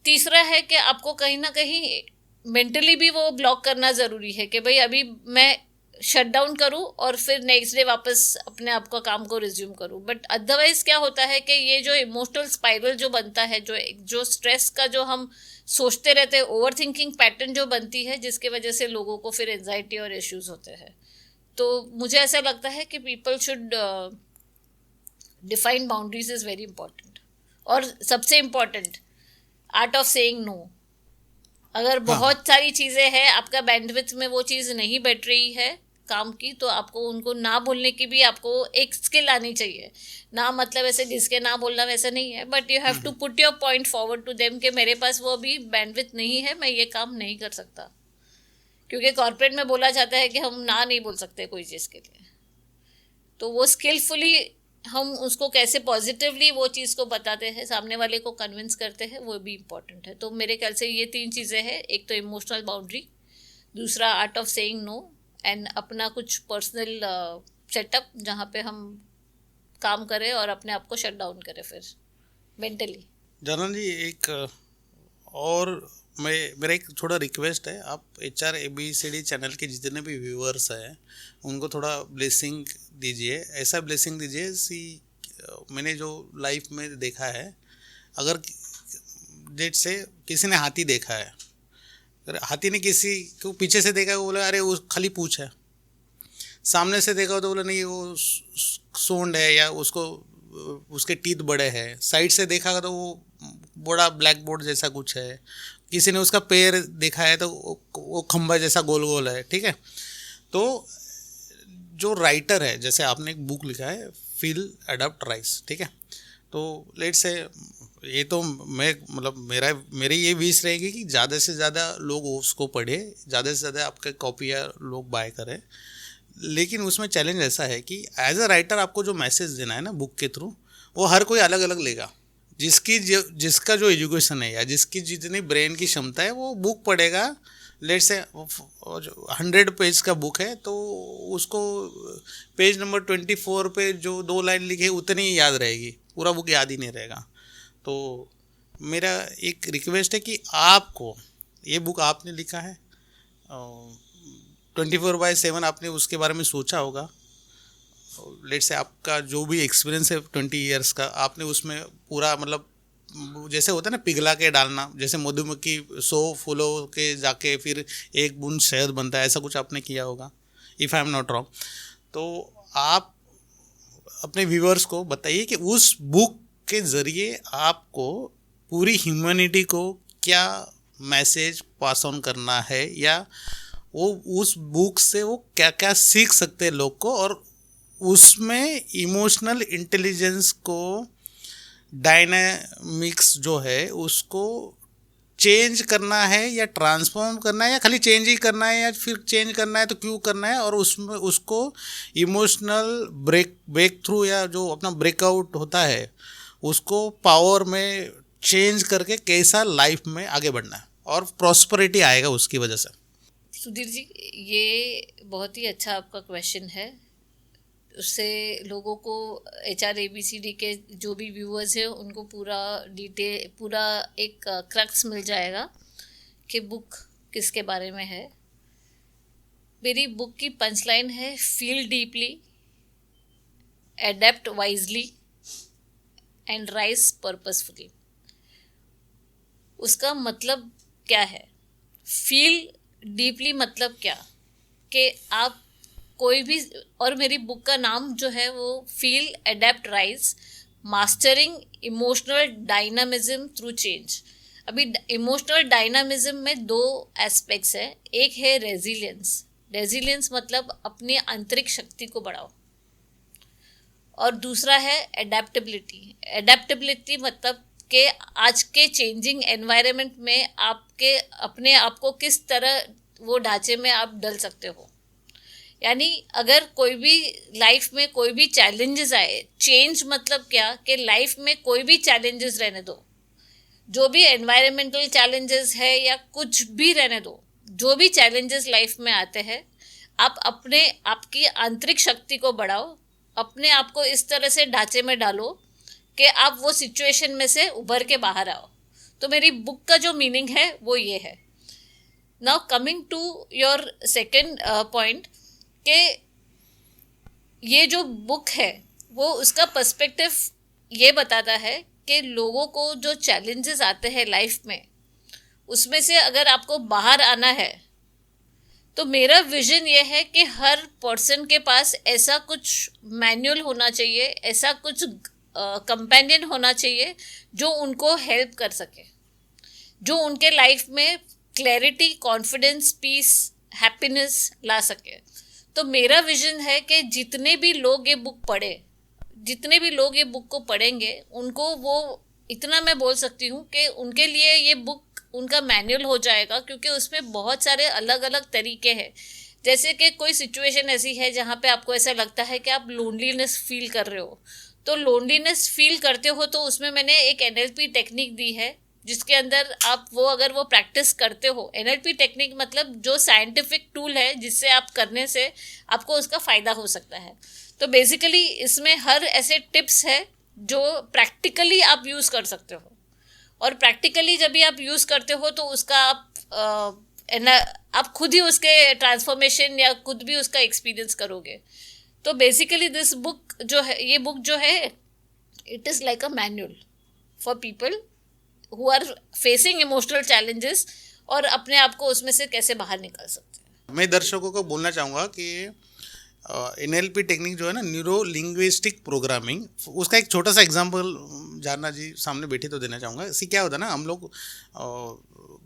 तीसरा है कि आपको कहीं ना कहीं मेंटली भी वो ब्लॉक करना ज़रूरी है कि भाई अभी मैं शट डाउन करूँ और फिर नेक्स्ट डे वापस अपने आप का काम को रिज्यूम करूँ। बट अदरवाइज क्या होता है कि ये जो इमोशनल स्पाइरल जो बनता है, जो स्ट्रेस का जो हम सोचते रहते हैं, ओवर थिंकिंग पैटर्न जो बनती है, जिसके वजह से लोगों को फिर एंजाइटी और इश्यूज होते हैं। तो मुझे ऐसा लगता है कि people should define boundaries is very important. और सबसे important, art of saying no. अगर बहुत सारी चीज़ें हैं, आपका बैंडविड्थ में वो चीज़ नहीं बैठ रही है काम की, तो आपको उनको ना बोलने की भी आपको एक स्किल आनी चाहिए। ना मतलब ऐसे जिसके ना बोलना वैसा नहीं है, but you have to put your point forward to them कि मेरे पास वो अभी बैंडविड्थ नहीं है, मैं ये काम नहीं कर सकता। क्योंकि कॉर्पोरेट में बोला जाता है कि हम ना नहीं बोल सकते कोई चीज़ के लिए। तो वो स्किलफुली हम उसको कैसे पॉजिटिवली वो चीज़ को बताते हैं, सामने वाले को कन्विंस करते हैं, वो भी इम्पोर्टेंट है। तो मेरे ख्याल से ये 3 चीज़ें हैं। एक तो इमोशनल बाउंड्री, दूसरा art of saying no, and अपना कुछ पर्सनल सेटअप जहाँ पे हम काम करें और अपने आप को शट डाउन करें फिर मेंटली। जानन जी, एक और मेरा एक थोड़ा रिक्वेस्ट है, आप HR ABCD चैनल के जितने भी व्यूअर्स हैं उनको थोड़ा ब्लेसिंग दीजिए। ऐसा ब्लेसिंग दीजिए सी मैंने जो लाइफ में देखा है, अगर जेट से किसी ने हाथी देखा है, अगर हाथी ने किसी को पीछे से देखा, वो बोला अरे वो खाली पूंछ है, सामने से देखा तो बोला नहीं वो सूंड है या उसको उसके टीथ बड़े हैं, साइड से देखा तो वो बड़ा ब्लैक बोर्ड जैसा कुछ है, किसी ने उसका पैर देखा है तो वो खंबा जैसा गोल गोल है, ठीक है। तो जो राइटर है, जैसे आपने एक बुक लिखा है फील अडॉप्ट राइस, ठीक है, तो लेट से ये तो मैं मतलब मेरी ये विश रहेगी कि ज़्यादा से ज़्यादा लोग उसको पढ़े, ज़्यादा से ज़्यादा आपके कॉपियाँ लोग बाय करें। लेकिन उसमें चैलेंज ऐसा है कि एज अ राइटर आपको जो मैसेज देना है ना बुक के थ्रू, वो हर कोई अलग अलग लेगा। जिसका जो एजुकेशन है या जिसकी जितनी ब्रेन की क्षमता है वो बुक पढ़ेगा। लेट से 100 पेज का बुक है तो उसको पेज नंबर 24 पे जो 2 लाइन लिखे उतनी ही याद रहेगी, पूरा बुक याद ही नहीं रहेगा। तो मेरा एक रिक्वेस्ट है कि आपको ये बुक आपने लिखा है 24/7, आपने उसके बारे में सोचा होगा। लेट से आपका जो भी एक्सपीरियंस है 20 ईयर्स का, आपने उसमें पूरा मतलब जैसे होता है ना पिघला के डालना, जैसे मधुमक्खी 100 फूलों के जाके फिर एक बूंद शहद बनता है, ऐसा कुछ आपने किया होगा, if I am not wrong. तो आप अपने व्यूअर्स को बताइए कि उस बुक के ज़रिए आपको पूरी ह्यूमैनिटी को क्या मैसेज पास ऑन करना है, या वो उस बुक से वो क्या क्या सीख सकते हैं लोग को, और उसमें इमोशनल इंटेलिजेंस को, डायनामिक्स जो है उसको चेंज करना है या ट्रांसफॉर्म करना है या खाली चेंज ही करना है या फिर चेंज करना है तो क्यों करना है, और उसमें उसको इमोशनल ब्रेक थ्रू या जो अपना ब्रेकआउट होता है उसको पावर में चेंज करके कैसा लाइफ में आगे बढ़ना है और प्रॉस्पेरिटी आएगा उसकी वजह से। सुधीर जी, ये बहुत ही अच्छा आपका क्वेश्चन है। उससे लोगों को HRABCD के जो भी व्यूअर्स हैं उनको पूरा डिटेल, पूरा एक क्रक्स मिल जाएगा कि बुक किसके बारे में है। मेरी बुक की पंचलाइन है, feel deeply, adapt wisely and rise purposefully. उसका मतलब क्या है? फील डीपली मतलब क्या कि आप कोई भी, और मेरी बुक का नाम जो है वो feel adapt rise mastering emotional dynamism through change. अभी इमोशनल डायनामिज्म में दो एस्पेक्ट्स है। एक है रेजिलियंस। रेजिलियंस मतलब अपनी आंतरिक शक्ति को बढ़ाओ, और दूसरा है एडेप्टेबिलिटी। एडेप्टेबिलिटी मतलब कि आज के चेंजिंग एनवायरनमेंट में आपके अपने आप को किस तरह वो ढांचे में आप डल सकते हो। यानी अगर कोई भी लाइफ में कोई भी चैलेंजेस आए, चेंज मतलब क्या कि लाइफ में कोई भी चैलेंजेस रहने दो, जो भी एनवायरमेंटल चैलेंजेस है या कुछ भी रहने दो, जो भी चैलेंजेस लाइफ में आते हैं, आप अपने आपकी आंतरिक शक्ति को बढ़ाओ, अपने आप को इस तरह से ढांचे में डालो कि आप वो सिचुएशन में से उभर के बाहर आओ। तो मेरी बुक का जो मीनिंग है वो ये है। Now coming to your second point कि ये जो बुक है वो उसका पर्सपेक्टिव ये बताता है कि लोगों को जो चैलेंजेस आते हैं लाइफ में, उसमें से अगर आपको बाहर आना है तो मेरा विजन ये है कि हर पर्सन के पास ऐसा कुछ मैनुअल होना चाहिए, ऐसा कुछ कंपेनियन होना चाहिए जो उनको हेल्प कर सके, जो उनके लाइफ में क्लैरिटी, कॉन्फिडेंस, पीस, हैप्पीनेस ला सके। तो मेरा विजन है कि जितने भी लोग ये बुक पढ़े, जितने भी लोग ये बुक को पढ़ेंगे, उनको वो इतना मैं बोल सकती हूँ कि उनके लिए ये बुक उनका मैनुअल हो जाएगा, क्योंकि उसमें बहुत सारे अलग अलग तरीके हैं। जैसे कि कोई सिचुएशन ऐसी है जहाँ पे आपको ऐसा लगता है कि आप लोनलीनेस फील कर रहे हो, तो लोनलीनेस फील करते हो तो उसमें मैंने एक NLP टेक्निक दी है जिसके अंदर आप वो अगर वो प्रैक्टिस करते हो, NLP टेक्निक मतलब जो साइंटिफिक टूल है जिससे आप करने से आपको उसका फ़ायदा हो सकता है। तो बेसिकली इसमें हर ऐसे टिप्स है जो प्रैक्टिकली आप यूज़ कर सकते हो, और प्रैक्टिकली जब भी आप यूज़ करते हो तो उसका आप खुद ही उसके ट्रांसफॉर्मेशन या खुद भी उसका एक्सपीरियंस करोगे। तो बेसिकली दिस बुक जो है, ये बुक जो है, it is like a manual for people who are facing emotional challenges और अपने आप को उसमें से कैसे बाहर निकाल सकते हैं। मैं दर्शकों को बोलना चाहूँगा कि NLP टेक्निक जो है ना, न्यूरो लिंग्विस्टिक प्रोग्रामिंग, उसका एक छोटा सा एग्जांपल जानना जी सामने बैठे तो देना चाहूँगा। इससे क्या होता है ना, हम लोग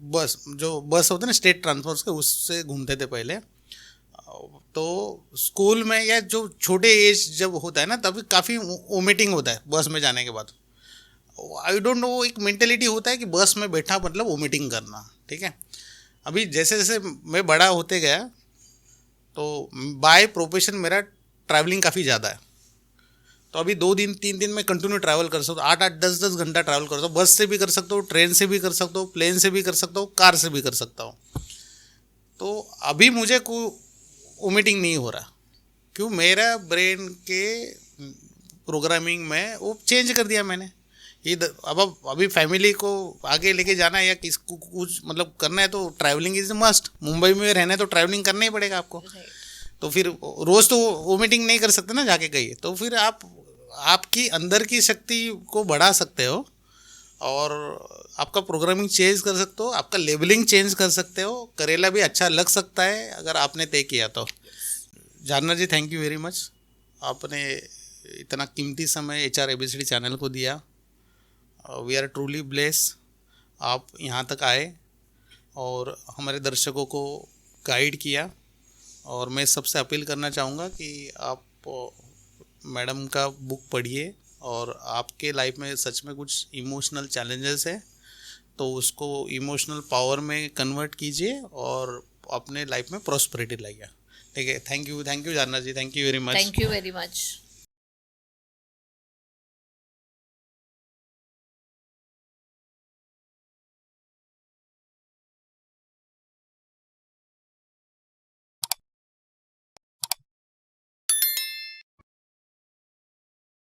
बस होता है ना स्टेट ट्रांसपोर्ट के, उससे घूमते थे पहले। तो स्कूल में या जो छोटे एज जब होता है ना, तभी काफ़ी वोमिटिंग होता है बस में जाने के बाद। आई डोंट नो, एक मेंटेलिटी होता है कि बस में बैठा मतलब वोमिटिंग करना, ठीक है। अभी जैसे जैसे मैं बड़ा होते गया तो बाय प्रोफेशन मेरा ट्रैवलिंग काफ़ी ज़्यादा है। तो अभी 2 दिन 3 दिन में कंटिन्यू ट्रैवल कर सकता हूँ, 8-8 10-10 घंटा ट्रैवल कर सकता हूँ। बस से भी कर सकता हूँ, ट्रेन से भी कर सकता हूँ, प्लेन से भी कर सकता हूँ, कार से भी कर सकता हूँ। तो अभी मुझे कोई वोमिटिंग नहीं हो रहा, क्यों? मेरा ब्रेन के प्रोग्रामिंग में वो चेंज कर दिया मैंने। ये अब अभी फैमिली को आगे लेके जाना है या किसको कुछ मतलब करना है तो ट्रैवलिंग इज मस्ट। मुंबई में रहना है तो ट्रैवलिंग करना ही पड़ेगा आपको। तो फिर रोज़ तो वोमिटिंग नहीं कर सकते ना जाके कहीं, तो फिर आप आपकी अंदर की शक्ति को बढ़ा सकते हो और आपका प्रोग्रामिंग चेंज कर सकते हो, आपका लेबलिंग चेंज कर सकते हो। करेला भी अच्छा लग सकता है अगर आपने तय किया तो। जानना जी, थैंक यू वेरी मच, आपने इतना कीमती समय HRABCD चैनल को दिया। वी आर ट्रूली ब्लेस आप यहाँ तक आए और हमारे दर्शकों को गाइड किया। और मैं सबसे अपील करना चाहूँगा कि आप मैडम का बुक पढ़िए, और आपके लाइफ में सच में कुछ इमोशनल चैलेंजेस है तो उसको इमोशनल पावर में कन्वर्ट कीजिए और अपने लाइफ में प्रॉस्पेरिटी लाइए। ठीक है, थैंक यू जानना जी, thank you very much. Thank you very much.